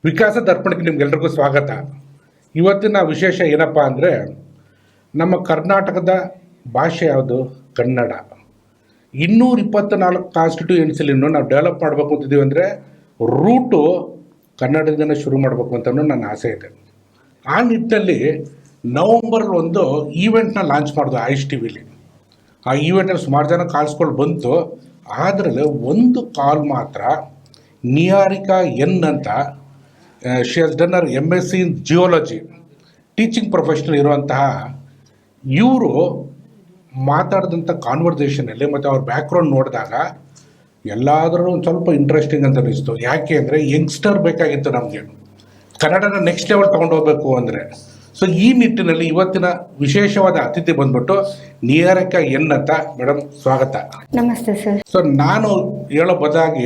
ವಿಕಾಸ ದರ್ಪಣಕ್ಕೆ ನಿಮ್ಗೆಲ್ರಿಗೂ ಸ್ವಾಗತ. ಇವತ್ತಿನ ವಿಶೇಷ ಏನಪ್ಪ ಅಂದರೆ, ನಮ್ಮ ಕರ್ನಾಟಕದ ಭಾಷೆ ಯಾವುದು? ಕನ್ನಡ. 224 ಕಾನ್ಸ್ಟಿಟ್ಯೂಯೆನ್ಸಿಲಿನ್ನು ನಾವು ಡೆವಲಪ್ ಮಾಡಬೇಕು ಅಂತಿದ್ದೀವಿ. ಅಂದರೆ ರೂಟು ಕನ್ನಡದಿಂದನೇ ಶುರು ಮಾಡಬೇಕು ಅಂತ ನನ್ನ ಆಸೆ ಇದೆ. ಆ ನಿಟ್ಟಿನಲ್ಲಿ ನವಂಬರ್ 1 ಈವೆಂಟ್ನ ಲಾಂಚ್ ಮಾಡಿದ್ರು ಐಸ್ ಟಿ ವಿಲಿ. ಆ ಈವೆಂಟಲ್ಲಿ ಸುಮಾರು ಜನ ಕಾಲ್ಸ್ಗಳು ಬಂತು. ಅದರಲ್ಲಿ ಒಂದು ಕಾಲ್ ಮಾತ್ರ ನಿಹಾರಿಕಾ ಎನ್ ಅಂತ, she has done her MSc in geology, teaching professional ಇರುವಂತಹ ಇವರು ಮಾತಾಡಿದಂಥ ಕಾನ್ವರ್ಸೇಷನಲ್ಲಿ ಮತ್ತು ಅವ್ರ ಬ್ಯಾಕ್ಗ್ರೌಂಡ್ ನೋಡಿದಾಗ ಎಲ್ಲಾದರೂ ಒಂದು ಸ್ವಲ್ಪ ಇಂಟ್ರೆಸ್ಟಿಂಗ್ ಅಂತ ಅನಿಸ್ತು. ಯಾಕೆ ಅಂದರೆ ಯಂಗ್ಸ್ಟರ್ ಬೇಕಾಗಿತ್ತು ನಮಗೆ, ಕನ್ನಡನ ನೆಕ್ಸ್ಟ್ ಲೆವೆಲ್ ತೊಗೊಂಡೋಗ್ಬೇಕು ಅಂದರೆ. ಸೊ ಈ ನಿಟ್ಟಿನಲ್ಲಿ ಇವತ್ತಿನ ವಿಶೇಷವಾದ ಅತಿಥಿ ಬಂದ್ಬಿಟ್ಟು ನಿಹಾರಿಕಾ ಎನ್ ಅಂತ. ಮೇಡಮ್, ಸ್ವಾಗತ. ನಮಸ್ತೆ ಸರ್. ಸೊ ನಾನು ಹೇಳೋ ಬದಲಾಗಿ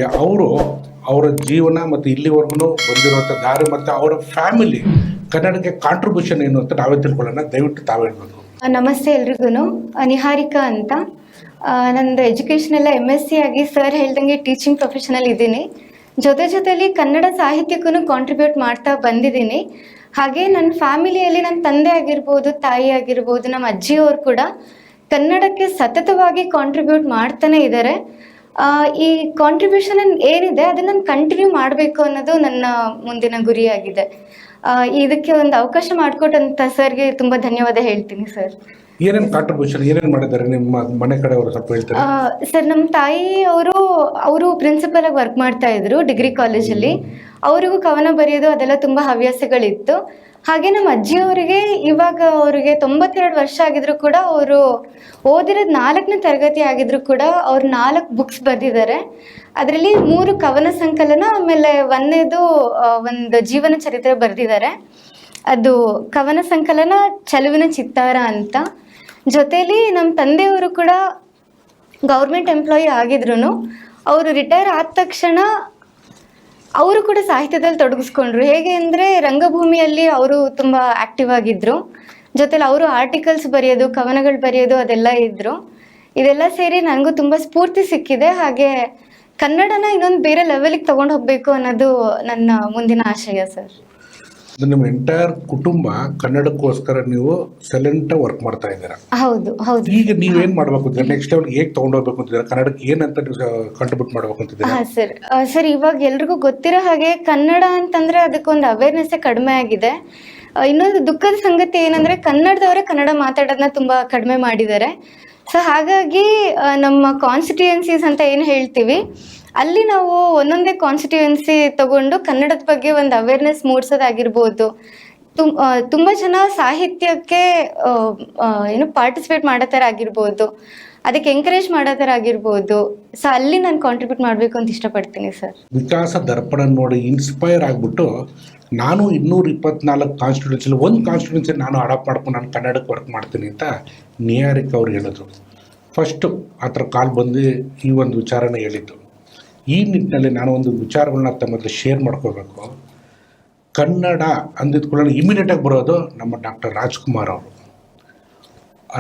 ಅವರ ಜೀವನ ಮತ್ತು ಇಲ್ಲಿವರೆಗೂ ಬಂದಿರುವಂಥ ದಾರಿ ಮತ್ತು ಅವರ ಫ್ಯಾಮಿಲಿ ಕನ್ನಡಕ್ಕೆ ಕಾಂಟ್ರಿಬ್ಯೂಷನ್ ಏನು ಅಂತ ನಾವೇ ತಿಳ್ಕೊಳ್ಳೋಣ. ದಯವಿಟ್ಟು ತಾವು ಹೇಳ್ಬೇಕು. ನಮಸ್ತೆ ಎಲ್ರಿಗೂ. ನಿಹಾರಿಕಾ ಅಂತ. ನಂದು ಎಜುಕೇಷನ್ ಎಲ್ಲ MSc ಆಗಿ ಸರ್ ಹೇಳ್ದಂಗೆ ಟೀಚಿಂಗ್ ಪ್ರೊಫೆಷನಲ್ ಇದ್ದೀನಿ. ಜೊತೆಲಿ ಕನ್ನಡ ಸಾಹಿತ್ಯಕ್ಕೂ ಕಾಂಟ್ರಿಬ್ಯೂಟ್ ಮಾಡ್ತಾ ಬಂದಿದ್ದೀನಿ. ಹಾಗೆ ನನ್ನ ಫ್ಯಾಮಿಲಿಯಲ್ಲಿ ನನ್ನ ತಂದೆ ಆಗಿರ್ಬೋದು, ತಾಯಿ ಆಗಿರ್ಬೋದು, ನಮ್ಮ ಅಜ್ಜಿಯವರು ಕೂಡ ಕನ್ನಡಕ್ಕೆ ಸತತವಾಗಿ ಕಾಂಟ್ರಿಬ್ಯೂಟ್ ಮಾಡ್ತಾನೆ ಇದ್ದಾರೆ. ಈ ಕಾಂಟ್ರಿಬ್ಯೂಷನ್ ಏನಿದೆ ಅದನ್ನು ನಾನು ಕಂಟಿನ್ಯೂ ಮಾಡಬೇಕು ಅನ್ನೋದು ನನ್ನ ಮುಂದಿನ ಗುರಿಯಾಗಿದೆ. ಇದಕ್ಕೆ ಒಂದು ಅವಕಾಶ ಮಾಡಿಕೊಟ್ಟಂತ ಸರ್ಗೆ ತುಂಬ ಧನ್ಯವಾದ ಹೇಳ್ತೀನಿ ಸರ್. ಏನೇನು ಕಾಂಟ್ರಿಬ್ಯೂಷನ್ ಏನೇನು ಮಾಡಿದ್ದಾರೆ ನಿಮ್ಮ ಮನೆ ಕಡೆಯವರು ಸ್ವಲ್ಪ ಹೇಳ್ತಾರೆ? ಸರ್, ನಮ್ಮ ತಾಯಿ ಅವರು ಪ್ರಿನ್ಸಿಪಲ್ ಆಗಿ ವರ್ಕ್ ಮಾಡ್ತಾ ಇದ್ರು ಡಿಗ್ರಿ ಕಾಲೇಜಲ್ಲಿ. ಅವರಿಗೂ ಕವನ ಬರೆಯೋದು ಅದೆಲ್ಲ ತುಂಬ ಹವ್ಯಾಸಗಳಿತ್ತು. ಹಾಗೆ ನಮ್ಮ ಅಜ್ಜಿಯವರಿಗೆ ಇವಾಗ ಅವರಿಗೆ 92 ವರ್ಷ ಆಗಿದ್ರು ಕೂಡ ಅವರು ಓದಿರೋದು 4ನೇ ತರಗತಿ ಆಗಿದ್ರು ಕೂಡ ಅವ್ರು 4 ಬುಕ್ಸ್ ಬರೆದಿದ್ದಾರೆ. ಅದರಲ್ಲಿ 3 ಕವನ ಸಂಕಲನ, ಆಮೇಲೆ ಒಂದೇದು ಒಂದು ಜೀವನ ಚರಿತ್ರೆ ಬರೆದಿದ್ದಾರೆ. ಅದು ಕವನ ಸಂಕಲನ ಚೆಲುವಿನ ಚಿತ್ತಾರ ಅಂತ. ಜೊತೆಲಿ ನಮ್ಮ ತಂದೆಯವರು ಕೂಡ ಗೌರ್ಮೆಂಟ್ ಎಂಪ್ಲಾಯಿ ಆಗಿದ್ರು. ಅವರು ರಿಟೈರ್ ಆದ ತಕ್ಷಣ ಅವರು ಕೂಡ ಸಾಹಿತ್ಯದಲ್ಲಿ ತೊಡಗಿಸ್ಕೊಂಡ್ರು. ಹೇಗೆ ಅಂದರೆ ರಂಗಭೂಮಿಯಲ್ಲಿ ಅವರು ತುಂಬ ಆ್ಯಕ್ಟಿವ್ ಆಗಿದ್ದರು. ಜೊತೆಲಿ ಅವರು ಆರ್ಟಿಕಲ್ಸ್ ಬರೆಯೋದು, ಕವನಗಳು ಬರೆಯೋದು ಅದೆಲ್ಲ ಇದ್ದರು. ಇದೆಲ್ಲ ಸೇರಿ ನನಗೂ ತುಂಬ ಸ್ಫೂರ್ತಿ ಸಿಕ್ಕಿದೆ. ಹಾಗೆ ಕನ್ನಡನ ಇನ್ನೊಂದು ಬೇರೆ ಲೆವೆಲಿಗೆ ತೊಗೊಂಡು ಹೋಗಬೇಕು ಅನ್ನೋದು ನನ್ನ ಮುಂದಿನ ಆಶಯ ಸರ್. ನಿಮ್ಮ ಎಂಟೈರ್ ಕುಟುಂಬ ಕನ್ನಡಕ್ಕೋಸ್ಕರ ನೀವು ಸೈಲೆಂಟ್ ವರ್ಕ್ ಮಾಡ್ತಾ ಇದ್ದೀರಾ? ಹೌದು. ಈಗ ನೀವೇನ್ ಮಾಡ್ಬೇಕು ಅಂತ, ನೆಕ್ಸ್ಟ್ ಲೆವೆಲ್ ಹೇಗೆ ತಗೊಂಡೋಗ್ಬೇಕು ಅಂತಿದ್ದೀರಾ? ಕನ್ನಡಕ್ಕೆ ಏನಂತ ನೀವು ಕಾಂಟ್ರಿಬ್ಯೂಟ್ ಮಾಡ್ಬೇಕು ಅಂತಿದ್ದೀರಾ? ಸರ್, ಇವಾಗ ಎಲ್ರಿಗೂ ಗೊತ್ತಿರೋ ಹಾಗೆ ಕನ್ನಡ ಅಂತಂದ್ರೆ ಅದಕ್ಕೊಂದು ಅವೇರ್ನೆಸ್ಸೇ ಕಡಿಮೆ ಆಗಿದೆ. ಇನ್ನೊಂದು ದುಃಖದ ಸಂಗತಿ ಏನಂದ್ರೆ ಕನ್ನಡದವರೇ ಕನ್ನಡ ಮಾತಾಡೋದನ್ನ ತುಂಬಾ ಕಡಿಮೆ ಮಾಡಿದ್ದಾರೆ. ಸೊ ಹಾಗಾಗಿ ನಮ್ಮ ಕಾನ್ಸ್ಟಿಟ್ಯೂಯೆನ್ಸೀಸ್ ಅಂತ ಏನು ಹೇಳ್ತೀವಿ, ಅಲ್ಲಿ ನಾವು ಒಂದೊಂದೇ ಕಾನ್ಸ್ಟಿಟ್ಯೂಯೆನ್ಸಿ ತಗೊಂಡು ಕನ್ನಡದ ಬಗ್ಗೆ ಒಂದು ಅವೇರ್ನೆಸ್ ಮೂಡಿಸೋದಾಗಿರ್ಬೋದು, ತುಂಬ ಜನ ಸಾಹಿತ್ಯಕ್ಕೆ ಪಾರ್ಟಿಸಿಪೇಟ್ ಮಾಡೋ ಥರ ಆಗಿರ್ಬೋದು, ಅದಕ್ಕೆ ಎಂಕರೇಜ್ ಮಾಡೋ ಥರ ಆಗಿರ್ಬೋದು. ಸೊ ಅಲ್ಲಿ ನಾನು ಕಾಂಟ್ರಿಬ್ಯೂಟ್ ಮಾಡಬೇಕು ಅಂತ ಇಷ್ಟಪಡ್ತೀನಿ ಸರ್. ವಿಕಾಸ ದರ್ಪಣ ನೋಡಿ ಇನ್ಸ್ಪೈರ್ ಆಗಿಬಿಟ್ಟು ನಾನು 224 ಕಾನ್ಸ್ಟಿಟ್ಯೂನ್ಸಿಲಿ ಒಂದು ಕಾನ್ಸ್ಟಿಟ್ಯೂನ್ಸಿ ನಾನು ಅಡಾಪ್ಟ್ ಮಾಡ್ಕೊಂಡು ನಾನು ಕನ್ನಡಕ್ಕೆ ವರ್ಕ್ ಮಾಡ್ತೀನಿ ಅಂತ ನಿಹಾರಿಕಾ ಅವ್ರು ಹೇಳಿದ್ರು. ಫಸ್ಟು ಆ ಥರ ಕಾಲ್ ಬಂದು ಈ ಒಂದು ವಿಚಾರನ ಹೇಳಿದ್ದು. ಈ ನಿಟ್ಟಿನಲ್ಲಿ ನಾನು ಒಂದು ವಿಚಾರಗಳನ್ನ ತಮ್ಮ ಹತ್ರ ಶೇರ್ ಮಾಡ್ಕೋಬೇಕು. ಕನ್ನಡ ಅಂದಿದ್ಕೊಳ್ಳೋ ಇಮಿಡಿಯೇಟಾಗಿ ಬರೋದು ನಮ್ಮ ಡಾಕ್ಟರ್ ರಾಜ್ಕುಮಾರ್ ಅವರು.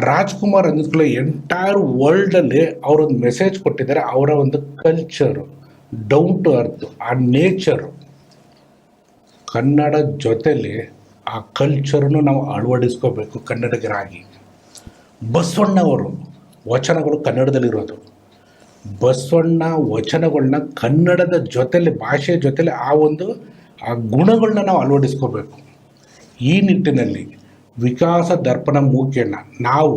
ರಾಜ್ಕುಮಾರ್ ಅಂದಿದ್ಕೊಳ್ಳೋ ಎಂಟೈರ್ ವರ್ಲ್ಡಲ್ಲಿ ಅವರೊಂದು ಮೆಸೇಜ್ ಕೊಟ್ಟಿದ್ದಾರೆ. ಅವರ ಒಂದು ಕಲ್ಚರು, ಡೌನ್ ಟು ಅರ್ತ್, ಆ ನೇಚರು, ಕನ್ನಡ ಜೊತೆಲಿ ಆ ಕಲ್ಚರನ್ನು ನಾವು ಅಳವಡಿಸ್ಕೋಬೇಕು ಕನ್ನಡಿಗರಾಗಿ. ಬಸವಣ್ಣವರು ವಚನಗಳು ಕನ್ನಡದಲ್ಲಿರೋದು. ಬಸವಣ್ಣ ವಚನಗಳನ್ನ ಕನ್ನಡದ ಜೊತೆಲಿ, ಭಾಷೆ ಜೊತೆಲಿ ಆ ಗುಣಗಳನ್ನ ನಾವು ಅಳವಡಿಸ್ಕೋಬೇಕು. ಈ ನಿಟ್ಟಿನಲ್ಲಿ ವಿಕಾಸ ದರ್ಪಣ ಮುಖೇನ ನಾವು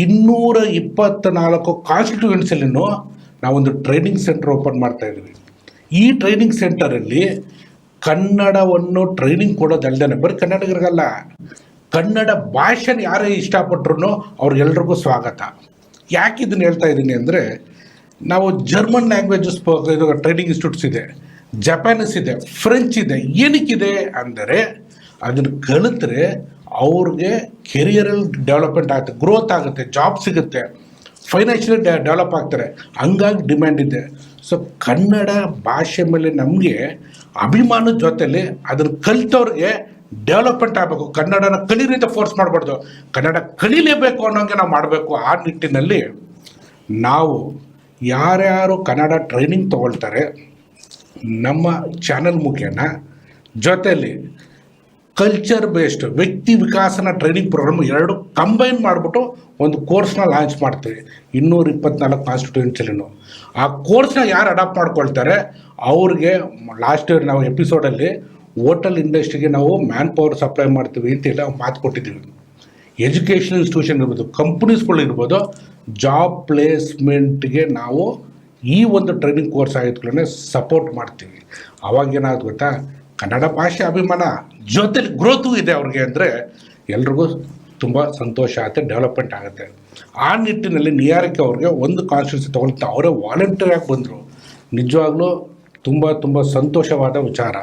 224 ಕಾನ್ಸ್ಟಿಟ್ಯೂಯೆನ್ಸಿಲಿನೂ ನಾವೊಂದು ಟ್ರೈನಿಂಗ್ ಸೆಂಟರ್ ಓಪನ್ ಮಾಡ್ತಾ ಇದ್ದೀವಿ. ಈ ಟ್ರೈನಿಂಗ್ ಸೆಂಟರಲ್ಲಿ ಕನ್ನಡವನ್ನು ಟ್ರೈನಿಂಗ್ ಕೊಡೋದಲ್ದೇ ಬರೀ ಕನ್ನಡಿಗರಿಗಲ್ಲ, ಕನ್ನಡ ಭಾಷೆನ ಯಾರೇ ಇಷ್ಟಪಟ್ರು ಅವ್ರಿಗೆಲ್ರಿಗೂ ಸ್ವಾಗತ. ಯಾಕೆ ಇದನ್ನು ಹೇಳ್ತಾ ಇದ್ದೀನಿ ಅಂದರೆ, ನಾವು ಜರ್ಮನ್ ಲ್ಯಾಂಗ್ವೇಜಸ್ ಇದು ಟ್ರೈನಿಂಗ್ ಇನ್ಸ್ಟಿಟ್ಯೂಟ್ಸ್ ಇದೆ, ಜಪಾನೀಸ್ ಇದೆ, ಫ್ರೆಂಚ್ ಇದೆ. ಏನಕ್ಕಿದೆ ಅಂದರೆ ಅದನ್ನು ಕಲಿತ್ರೆ ಅವ್ರಿಗೆ ಕೆರಿಯರಲ್ಲಿ ಡೆವಲಪ್ಮೆಂಟ್ ಆಗುತ್ತೆ, ಗ್ರೋತ್ ಆಗುತ್ತೆ, ಜಾಬ್ ಸಿಗುತ್ತೆ, ಫೈನಾನ್ಷಿಯಲಿ ಡೆವಲಪ್ ಆಗ್ತಾರೆ. ಹಂಗಾಗಿ ಡಿಮ್ಯಾಂಡ್ ಇದೆ. ಸೊ ಕನ್ನಡ ಭಾಷೆ ಮೇಲೆ ನಮಗೆ ಅಭಿಮಾನದ ಜೊತೆಲಿ ಅದನ್ನು ಕಲಿತವ್ರಿಗೆ ಡೆವಲಪ್ಮೆಂಟ್ ಆಗಬೇಕು. ಕನ್ನಡನ ಕಲೀರಿ ಅಂತ ಫೋರ್ಸ್ ಮಾಡಬಾರ್ದು, ಕನ್ನಡ ಕಲೀಲೇಬೇಕು ಅನ್ನೋಂಗೆ ನಾವು ಮಾಡಬೇಕು. ಆ ನಿಟ್ಟಿನಲ್ಲಿ ನಾವು ಯಾರ್ಯಾರು ಕನ್ನಡ ಟ್ರೈನಿಂಗ್ ತೊಗೊಳ್ತಾರೆ ನಮ್ಮ ಚಾನಲ್ ಮುಖೇನ ಜೊತೆಯಲ್ಲಿ ಕಲ್ಚರ್ ಬೇಸ್ಡ್ ವ್ಯಕ್ತಿ ವಿಕಾಸನ ಟ್ರೈನಿಂಗ್ ಪ್ರೋಗ್ರಾಮ್ ಎರಡು ಕಂಬೈನ್ ಮಾಡಿಬಿಟ್ಟು ಒಂದು ಕೋರ್ಸ್ನ ಲಾಂಚ್ ಮಾಡ್ತೀವಿ 224 ಕಾನ್ಸ್ಟಿಟ್ಯೂನ್ಸಿಲಿನೂ. ಆ ಕೋರ್ಸ್ನ ಯಾರು ಅಡಾಪ್ಟ್ ಮಾಡ್ಕೊಳ್ತಾರೆ ಅವ್ರಿಗೆ ಲಾಸ್ಟ್ ಇಯರ್ ನಾವು ಎಪಿಸೋಡಲ್ಲಿ ಹೋಟೆಲ್ ಇಂಡಸ್ಟ್ರಿಗೆ ನಾವು ಮ್ಯಾನ್ ಪವರ್ ಸಪ್ಲೈ ಮಾಡ್ತೀವಿ ಅಂತೆಲ್ಲ ಮಾತು ಕೊಟ್ಟಿದ್ದೀವಿ. ಎಜುಕೇಷನ್ ಇನ್ಸ್ಟಿಟ್ಯೂಷನ್ ಇರ್ಬೋದು, ಕಂಪ್ನೀಸ್ಗಳು ಇರ್ಬೋದು, ಜಾಬ್ ಪ್ಲೇಸ್ಮೆಂಟ್ಗೆ ನಾವು ಈ ಒಂದು ಟ್ರೈನಿಂಗ್ ಕೋರ್ಸ್ ಆಗೋದ್ಗಳನ್ನೇ ಸಪೋರ್ಟ್ ಮಾಡ್ತೀವಿ. ಅವಾಗೇನಾದ್ರು ಗೊತ್ತಾ, ಕನ್ನಡ ಭಾಷೆ ಅಭಿಮಾನ ಜೊತೆಲಿ ಗ್ರೋತು ಇದೆ ಅವ್ರಿಗೆ ಅಂದರೆ ಎಲ್ರಿಗೂ ತುಂಬ ಸಂತೋಷ ಆಗುತ್ತೆ, ಡೆವಲಪ್ಮೆಂಟ್ ಆಗುತ್ತೆ. ಆ ನಿಟ್ಟಿನಲ್ಲಿ ನಿಯಾರಿಕೆ ಅವ್ರಿಗೆ ಒಂದು ಕಾನ್ಸ್ಟಿಟ್ಯೂನ್ಸಿ ತೊಗೊಳ್ತಾ ಅವರೇ ವಾಲಂಟಿಯರಾಗಿ ಬಂದರು. ನಿಜವಾಗ್ಲೂ ತುಂಬ ಸಂತೋಷವಾದ ವಿಚಾರ.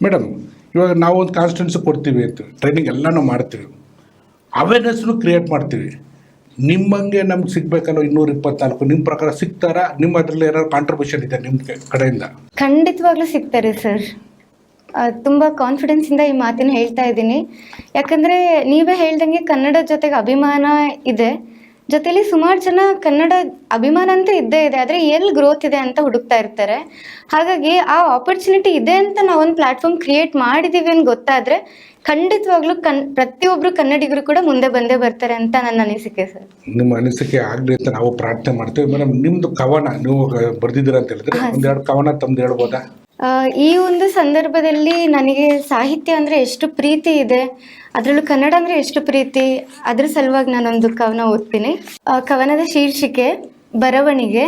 ಮೇಡಮ್, ಇವಾಗ ನಾವು ಒಂದು ಕಾನ್ಸ್ಟಿಟ್ಯೂನ್ಸಿ ಕೊಡ್ತೀವಿ ಅಂತ ಟ್ರೈನಿಂಗ್ ಎಲ್ಲನೂ ಮಾಡ್ತೀವಿ, ಅವೇರ್ನೆಸ್ನು ಕ್ರಿಯೇಟ್ ಮಾಡ್ತೀವಿ. ನಿಮ್ಮಂಗೆ ನಮ್ಗೆ ಸಿಗಬೇಕಲ್ಲ 224, ನಿಮ್ಮ ಪ್ರಕಾರ ಸಿಗ್ತಾರಾ? ನಿಮ್ಮ ಅದರಲ್ಲಿ ಏನಾದ್ರು ಕಾಂಟ್ರಿಬ್ಯೂಷನ್ ಇದೆ ನಿಮ್ಮ ಕಡೆಯಿಂದ? ಖಂಡಿತವಾಗ್ಲೂ ಸಿಗ್ತಾರೆ ಸರ್. ತುಂಬ ಕಾನ್ಫಿಡೆನ್ಸಿಂದ ಈ ಮಾತಿನ ಹೇಳ್ತಾ ಇದ್ದೀನಿ. ಯಾಕಂದರೆ ನೀವೇ ಹೇಳ್ದಂಗೆ ಕನ್ನಡ ಜೊತೆಗೆ ಅಭಿಮಾನ ಇದೆ, ಜೊತೆಲಿ ಸುಮಾರು ಜನ ಕನ್ನಡ ಅಭಿಮಾನ ಅಂತ ಇದ್ದೇ ಇದೆ, ಆದರೆ ಎಲ್ಲಿ ಗ್ರೋತ್ ಇದೆ ಅಂತ ಹುಡುಕ್ತಾ ಇರ್ತಾರೆ. ಹಾಗಾಗಿ ಆ ಆಪರ್ಚುನಿಟಿ ಇದೆ ಅಂತ ನಾವೊಂದು ಪ್ಲ್ಯಾಟ್ಫಾರ್ಮ್ ಕ್ರಿಯೇಟ್ ಮಾಡಿದ್ದೀವಿ ಅಂತ ಗೊತ್ತಾದರೆ ಖಂಡಿತವಾಗ್ಲೂ ಪ್ರತಿಯೊಬ್ಬರು ಕನ್ನಡಿಗರು ಕೂಡ ಮುಂದೆ ಬಂದೇ ಬರ್ತಾರೆ ಅಂತ ನನ್ನ ಅನಿಸಿಕೆ ಸರ್. ನಿಮ್ಮ ಅನಿಸಿಕೆ ಆಗಲಿ ಅಂತ ನಾವು ಪ್ರಾರ್ಥನೆ ಮಾಡ್ತೀವಿ. ಮೇಡಮ್, ನಿಮ್ಮದು ಕವನ ನೀವು ಬರೆದಿದ್ದೀರ ಅಂತ ಹೇಳಿದ್ರೆ ಒಂದೆರಡು ಕವನ ತಮ್ಮದು ಹೇಳ್ಬೋದಾ? ಈ ಒಂದು ಸಂದರ್ಭದಲ್ಲಿ ನನಗೆ ಸಾಹಿತ್ಯ ಅಂದರೆ ಎಷ್ಟು ಪ್ರೀತಿ ಇದೆ, ಅದರಲ್ಲೂ ಕನ್ನಡ ಅಂದರೆ ಎಷ್ಟು ಪ್ರೀತಿ, ಅದ್ರ ಸಲುವಾಗಿ ನಾನೊಂದು ಕವನ ಓದ್ತೀನಿ. ಕವನದ ಶೀರ್ಷಿಕೆ ಬರವಣಿಗೆ.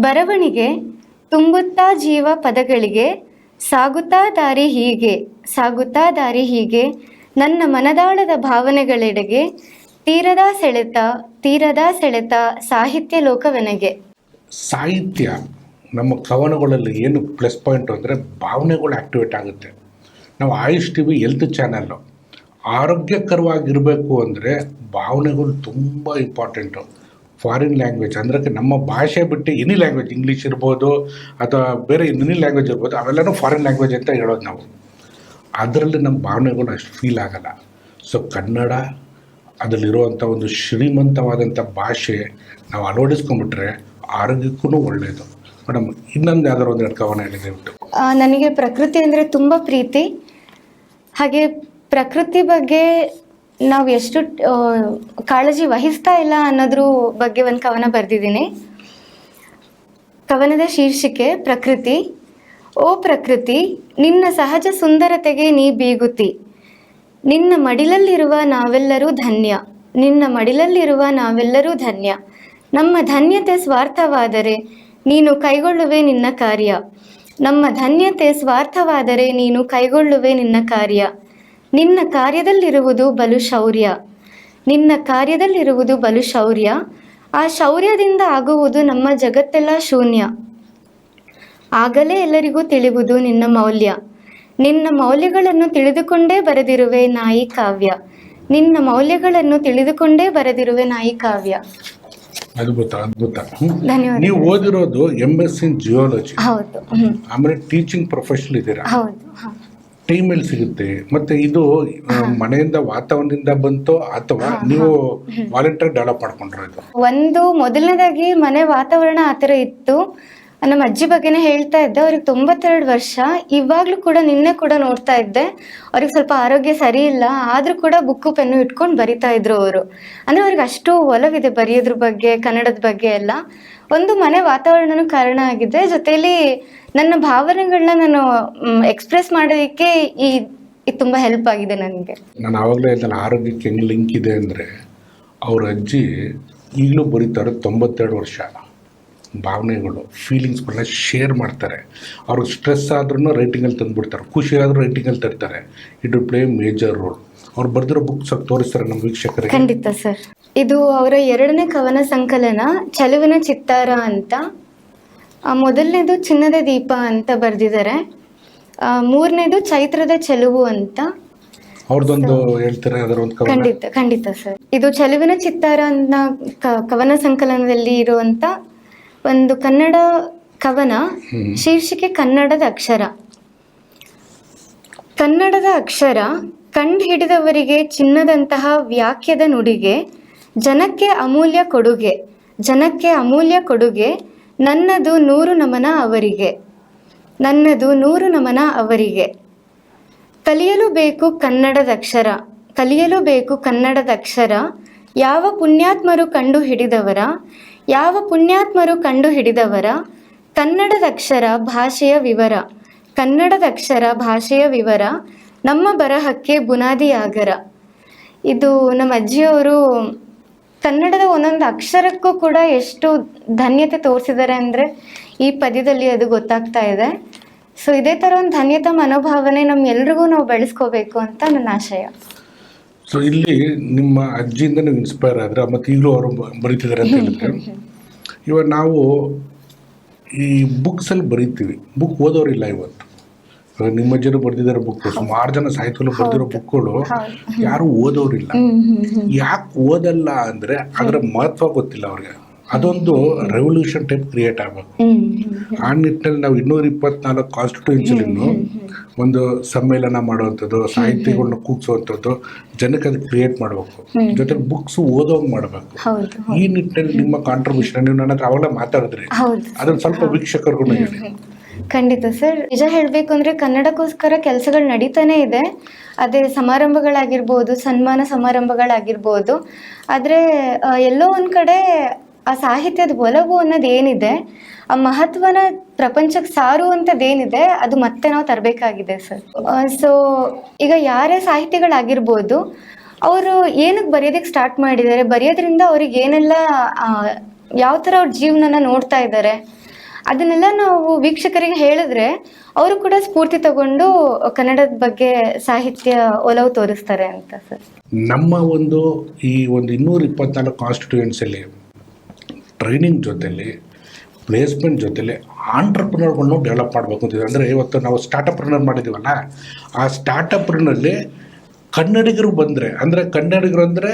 ಬರವಣಿಗೆ ತುಂಬುತ್ತಾ ಜೀವ ಪದಗಳಿಗೆ, ಸಾಗುತ್ತಾ ದಾರಿ ಹೀಗೆ, ಸಾಗುತ್ತಾ ದಾರಿ ಹೀಗೆ, ನನ್ನ ಮನದಾಳದ ಭಾವನೆಗಳೆಡೆಗೆ, ತೀರದ ಸೆಳೆತ, ತೀರದ ಸೆಳೆತ, ಸಾಹಿತ್ಯ ಲೋಕವೆನಗೆ. ಸಾಹಿತ್ಯ ನಮ್ಮ ಕವನಗಳಲ್ಲಿ ಏನು ಪ್ಲಸ್ ಪಾಯಿಂಟು ಅಂದರೆ ಭಾವನೆಗಳು ಆ್ಯಕ್ಟಿವೇಟ್ ಆಗುತ್ತೆ. ನಾವು Ayush T V health channel ಆರೋಗ್ಯಕರವಾಗಿರಬೇಕು ಅಂದರೆ ಭಾವನೆಗಳು ತುಂಬ ಇಂಪಾರ್ಟೆಂಟು. ಫಾರಿನ್ ಲ್ಯಾಂಗ್ವೇಜ್ ಅಂದರೆ ನಮ್ಮ ಭಾಷೆ ಬಿಟ್ಟು ಎನಿ ಲ್ಯಾಂಗ್ವೇಜ್, ಇಂಗ್ಲೀಷ್ ಇರ್ಬೋದು ಅಥವಾ ಬೇರೆ ಎನಿ ಲ್ಯಾಂಗ್ವೇಜ್ ಇರ್ಬೋದು, ಅವೆಲ್ಲನೂ ಫಾರಿನ್ ಲ್ಯಾಂಗ್ವೇಜ್ ಅಂತ ಹೇಳೋದು ನಾವು. ಅದರಲ್ಲಿ ನಮ್ಮ ಭಾವನೆಗಳು ಅಷ್ಟು ಫೀಲ್ ಆಗಲ್ಲ. ಸೊ ಕನ್ನಡ ಅದರಲ್ಲಿರುವಂಥ ಒಂದು ಶ್ರೀಮಂತವಾದಂಥ ಭಾಷೆ ನಾವು ಅಳವಡಿಸ್ಕೊಂಡ್ಬಿಟ್ರೆ ಆರೋಗ್ಯಕ್ಕೂ ಒಳ್ಳೆಯದು. ಮೇಡಮ್, ಇನ್ನೊಂದು ಯಾವ್ದಾದ್ರು ಒಂದೆರಡು ಕವನ ಹೇಳಿದೆ ಬಿಟ್ಟು. ನನಗೆ ಪ್ರಕೃತಿ ಅಂದರೆ ತುಂಬ ಪ್ರೀತಿ. ಹಾಗೆ ಪ್ರಕೃತಿ ಬಗ್ಗೆ ನಾವು ಎಷ್ಟು ಕಾಳಜಿ ವಹಿಸ್ತಾ ಇಲ್ಲ ಅನ್ನೋದ್ರ ಬಗ್ಗೆ ಒಂದು ಕವನ ಬರೆದಿದ್ದೀನಿ. ಕವನದ ಶೀರ್ಷಿಕೆ ಪ್ರಕೃತಿ. ಓ ಪ್ರಕೃತಿ, ನಿನ್ನ ಸಹಜ ಸುಂದರತೆಗೆ ನೀ ಬೀಗುತ್ತಿ, ನಿನ್ನ ಮಡಿಲಲ್ಲಿರುವ ನಾವೆಲ್ಲರೂ ಧನ್ಯ, ನಿನ್ನ ಮಡಿಲಲ್ಲಿರುವ ನಾವೆಲ್ಲರೂ ಧನ್ಯ. ನಮ್ಮ ಧನ್ಯತೆ ಸ್ವಾರ್ಥವಾದರೆ ನೀನು ಕೈಗೊಳ್ಳುವೆ ನಿನ್ನ ಕಾರ್ಯ, ನಮ್ಮ ಧನ್ಯತೆ ಸ್ವಾರ್ಥವಾದರೆ ನೀನು ಕೈಗೊಳ್ಳುವೆ ನಿನ್ನ ಕಾರ್ಯ. ನಿನ್ನ ಕಾರ್ಯದಲ್ಲಿರುವುದು ಬಲು ಶೌರ್ಯ, ನಿನ್ನ ಕಾರ್ಯದಲ್ಲಿರುವುದು ಬಲು ಶೌರ್ಯ, ಆ ಶೌರ್ಯದಿಂದ ಆಗುವುದು ನಮ್ಮ ಜಗತ್ತೆಲ್ಲ ಶೂನ್ಯ. ಆಗಲೇ ಎಲ್ಲರಿಗೂ ತಿಳಿಯುವುದು ನಿನ್ನ ಮೌಲ್ಯ, ನಿನ್ನ ಮೌಲ್ಯಗಳನ್ನು ತಿಳಿದುಕೊಂಡೇ ಬರೆದಿರುವೆ ನಾಯಿ ಕಾವ್ಯ, ನಿನ್ನ ಮೌಲ್ಯಗಳನ್ನು ತಿಳಿದುಕೊಂಡೇ ಬರೆದಿರುವೆ ನಾಯಿ ಕಾವ್ಯ. ಅದ್ಭುತ. ಧನ್ಯವಾದ. ನೀವು ಓದಿರೋದು MS ಇನ್ ಜಿಯಾಲಜಿ. ಹೌದು. ಆಮೇಲೆ ಟೀಚಿಂಗ್ ಪ್ರೊಫೆಷನಲ್ ಇದ್ದೀರಾ. ಹೌದು. ಟೈಮ್ ಎಲ್ಲಿ ಸಿಗುತ್ತೆ? ಮತ್ತೆ ಇದು ಮನೆಯಿಂದ ವಾತಾವರಣದಿಂದ ಬಂತು ಅಥವಾ ನೀವು ವಾಲಂಟಿಯರ್ ಡೆವಲಪ್ ಮಾಡ್ಕೊಂಡ್ರ? ಇದು ಒಂದು ಮೊದಲನೇದಾಗಿ ಮನೆ ವಾತಾವರಣ ಆ ಥರ ಇತ್ತು. ನಮ್ಮ ಅಜ್ಜಿ ಬಗ್ಗೆನೇ ಹೇಳ್ತಾ ಇದ್ದೆ. ಅವ್ರಿಗೆ 92 ವರ್ಷ. ಇವಾಗಲೂ ಕೂಡ ನಿನ್ನೆ ಕೂಡ ನೋಡ್ತಾ ಇದ್ದೆ, ಅವ್ರಿಗೆ ಸ್ವಲ್ಪ ಆರೋಗ್ಯ ಸರಿ ಇಲ್ಲ, ಆದರೂ ಕೂಡ ಬುಕ್ಕು ಪೆನ್ನು ಇಟ್ಕೊಂಡು ಬರಿತಾ ಇದ್ರು ಅವರು. ಅಂದರೆ ಅವ್ರಿಗೆ ಅಷ್ಟು ಒಲವಿದೆ ಬರೆಯೋದ್ರ ಬಗ್ಗೆ, ಕನ್ನಡದ ಬಗ್ಗೆ ಎಲ್ಲ. ಒಂದು ಮನೆ ವಾತಾವರಣನೂ ಕಾರಣ ಆಗಿದೆ, ಜೊತೆಯಲ್ಲಿ ನನ್ನ ಭಾವನೆಗಳನ್ನ ನಾನು ಎಕ್ಸ್ಪ್ರೆಸ್ ಮಾಡೋದಕ್ಕೆ ಇದು ತುಂಬ ಹೆಲ್ಪ್ ಆಗಿದೆ ನನಗೆ. ನಾನು ಆವಾಗಲೇ ಹೇಳ್ತೇನೆ ಆರೋಗ್ಯಕ್ಕೆ ಹೆಂಗೆ ಲಿಂಕ್ ಇದೆ ಅಂದರೆ, ಅವ್ರ ಅಜ್ಜಿ ಈಗಲೂ ಬರೀತಾರೆ, 92 ವರ್ಷ. ಭಾವನೆಗಳು, ಫೀಲಿಂಗ್ಸ್ಗಳನ್ನ ಶೇರ್ ಮಾಡ್ತಾರೆ. ಅವ್ರಿಗೆ ಸ್ಟ್ರೆಸ್ ಆದ್ರೂ ರೈಟಿಂಗಲ್ಲಿ ತಂದುಬಿಡ್ತಾರೆ, ಖುಷಿ ಆದರೂ ರೈಟಿಂಗಲ್ಲಿ ತರ್ತಾರೆ. It will play major role. ಅವ್ರು ಬರೆದಿರೋ ಬುಕ್ಸ್ ತೋರಿಸ್ತಾರೆ ನಮ್ಮ ವೀಕ್ಷಕರಿಗೆ. ಖಂಡಿತ ಸರ್. ಇದು ಅವರ 2ನೇ ಕವನ ಸಂಕಲನ ಚೆಲುವಿನ ಚಿತ್ತಾರ ಅಂತ. ಮೊದಲನೇದು ಚಿನ್ನದ ದೀಪ ಅಂತ ಬರೆದಿದ್ದಾರೆ, 3ನೇದು ಚೈತ್ರದ ಚೆಲುವು ಅಂತ. ಅವ್ರದ್ದೊಂದು ಹೇಳ್ತಾರೆ, ಅದರ ಒಂದು ಕವನ. ಖಂಡಿತ ಸರ್. ಇದು ಚೆಲುವಿನ ಚಿತ್ತಾರ ಅನ್ನೋ ಕವನ ಸಂಕಲನದಲ್ಲಿ ಇರುವಂತ ಒಂದು ಕನ್ನಡ ಕವನ. ಶೀರ್ಷಿಕೆ ಕನ್ನಡದ ಅಕ್ಷರ. ಕನ್ನಡದ ಅಕ್ಷರ ಕಂಡು ಹಿಡಿದವರಿಗೆ ಚಿನ್ನದಂತಹ ವ್ಯಾಖ್ಯದ ನುಡಿಗೆ, ಜನಕ್ಕೆ ಅಮೂಲ್ಯ ಕೊಡುಗೆ, ಜನಕ್ಕೆ ಅಮೂಲ್ಯ ಕೊಡುಗೆ, ನನ್ನದು 100 ನಮನ ಅವರಿಗೆ, ನನ್ನದು 100 ನಮನ ಅವರಿಗೆ. ಕಲಿಯಲು ಬೇಕು ಕನ್ನಡದಕ್ಷರ, ಕಲಿಯಲು ಬೇಕು ಕನ್ನಡದಕ್ಷರ, ಯಾವ ಪುಣ್ಯಾತ್ಮರು ಕಂಡು ಹಿಡಿದವರ, ಯಾವ ಪುಣ್ಯಾತ್ಮರು ಕಂಡು ಹಿಡಿದವರ, ಕನ್ನಡದಕ್ಷರ ಭಾಷೆಯ ವಿವರ, ಕನ್ನಡದಕ್ಷರ ಭಾಷೆಯ ವಿವರ, ನಮ್ಮ ಬರಹಕ್ಕೆ ಬುನಾದಿಯಾಗರ. ಇದು ನಮ್ಮ ಅಜ್ಜಿಯವರು ಕನ್ನಡದ ಒಂದೊಂದು ಅಕ್ಷರಕ್ಕೂ ಕೂಡ ಎಷ್ಟು ಧನ್ಯತೆ ತೋರಿಸಿದ್ದಾರೆ ಅಂದರೆ ಈ ಪದ್ಯದಲ್ಲಿ ಅದು ಗೊತ್ತಾಗ್ತಾ ಇದೆ. ಸೊ ಇದೇ ಥರ ಒಂದು ಧನ್ಯತಾ ಮನೋಭಾವನೆ ನಮ್ಮೆಲ್ರಿಗೂ ನಾವು ಬೆಳೆಸ್ಕೋಬೇಕು ಅಂತ ನನ್ನ ಆಶಯ. ಸೊ ಇಲ್ಲಿ ನಿಮ್ಮ ಅಜ್ಜಿಯಿಂದ ನೀವು ಇನ್ಸ್ಪೈರ್ ಆದ್ರೆ ಮತ್ತು ಈಗಲೂ ಅವರು ಬರೀತಿದ್ದಾರೆ ಅಂತ ಹೇಳಿದ್ರೆ, ಇವಾಗ ನಾವು ಈ ಬುಕ್ಸಲ್ಲಿ ಬರೀತೀವಿ, ಬುಕ್ ಓದೋರಿಲ್ಲ ಇವತ್ತು. ನಿಮ್ಮ ಅಜ್ಜರು ಬರೆದಿದ್ದಾರೆ ಬುಕ್, ಸುಮಾರು ಜನ ಸಾಹಿತ್ಯಗಳು ಬರೆದಿರೋ ಬುಕ್ಗಳು ಯಾರು ಓದೋರಿಲ್ಲ. ಯಾಕೆ ಓದಲ್ಲ ಅಂದರೆ ಅದರ ಮಹತ್ವ ಗೊತ್ತಿಲ್ಲ ಅವ್ರಿಗೆ. ಅದೊಂದು ರೆವಲ್ಯೂಷನ್ ಟೈಪ್ ಕ್ರಿಯೇಟ್ ಆಗಬೇಕು. ಆ ನಿಟ್ಟಿನಲ್ಲಿ ನಾವು 224 ಕಾನ್ಸ್ಟಿಟ್ಯೂನ್ಸಿಲಿನ್ನು ಒಂದು ಸಮ್ಮೇಳನ ಮಾಡುವಂಥದ್ದು, ಸಾಹಿತ್ಯಗಳನ್ನ ಕೂಗ್ಸುವಂಥದ್ದು, ಜನಕ್ಕೆ ಅದು ಕ್ರಿಯೇಟ್ ಮಾಡಬೇಕು. ಜೊತೆಗೆ ಬುಕ್ಸ್ ಓದೋಂಗೆ ಮಾಡಬೇಕು. ಈ ನಿಟ್ಟಿನಲ್ಲಿ ನಿಮ್ಮ ಕಾಂಟ್ರಿಬ್ಯೂಷನ್, ನೀವು ನನ್ನ ಹತ್ರ ಅವಾಗಲೇ ಮಾತಾಡಿದ್ರಿ, ಅದನ್ನ ಸ್ವಲ್ಪ ವೀಕ್ಷಕರಿಗೂ ಹೇಳಿ. ಖಂಡಿತ ಸರ್. ನಿಜ ಹೇಳಬೇಕು ಅಂದರೆ ಕನ್ನಡಕ್ಕೋಸ್ಕರ ಕೆಲಸಗಳು ನಡೀತಾನೆ ಇದೆ. ಅದೇ ಸಮಾರಂಭಗಳಾಗಿರ್ಬೋದು, ಸನ್ಮಾನ ಸಮಾರಂಭಗಳಾಗಿರ್ಬೋದು. ಆದರೆ ಎಲ್ಲೋ ಒಂದು ಕಡೆ ಆ ಸಾಹಿತ್ಯದ ಒಲವು ಅನ್ನೋದು ಏನಿದೆ, ಆ ಮಹತ್ವನ ಪ್ರಪಂಚಕ್ಕೆ ಸಾರುವಂಥದ್ದೇನಿದೆ, ಅದು ಮತ್ತೆ ನಾವು ತರಬೇಕಾಗಿದೆ ಸರ್. ಸೊ ಈಗ ಯಾರೇ ಸಾಹಿತಿಗಳಾಗಿರ್ಬೋದು, ಅವರು ಏನಕ್ಕೆ ಬರೆಯೋದಕ್ಕೆ ಸ್ಟಾರ್ಟ್ ಮಾಡಿದ್ದಾರೆ, ಬರೆಯೋದ್ರಿಂದ ಅವ್ರಿಗೆ ಏನೆಲ್ಲ ಯಾವ ಥರ ಅವ್ರ ಜೀವನನ ನೋಡ್ತಾ ಇದ್ದಾರೆ, ಅದನ್ನೆಲ್ಲ ನಾವು ವೀಕ್ಷಕರಿಗೆ ಹೇಳಿದ್ರೆ ಅವರು ಕೂಡ ಸ್ಫೂರ್ತಿ ತಗೊಂಡು ಕನ್ನಡದ ಬಗ್ಗೆ ಸಾಹಿತ್ಯ ಒಲವು ತೋರಿಸ್ತಾರೆ ಅಂತ ಸರ್. ನಮ್ಮ ಈ 224 ಕಾನ್ಸ್ಟಿಟ್ಯೂಯೆನ್ಸಿಯಲ್ಲಿ ಟ್ರೈನಿಂಗ್ ಜೊತೆಲಿ, ಪ್ಲೇಸ್ಮೆಂಟ್ ಜೊತೆಲಿ ಆಂಟ್ರಪ್ರಿನರ್ಗಳನ್ನು ಡೆವಲಪ್ ಮಾಡಬೇಕು ಅಂತಿದೆ. ಅಂದರೆ ಇವತ್ತು ನಾವು ಸ್ಟಾರ್ಟಪ್ರಿನರ್ ಮಾಡಿದ್ದೀವಲ್ಲ, ಆ ಸ್ಟಾರ್ಟಪ್ನಲ್ಲಿ ಕನ್ನಡಿಗರು ಬಂದರೆ, ಅಂದರೆ ಕನ್ನಡಿಗರು ಅಂದರೆ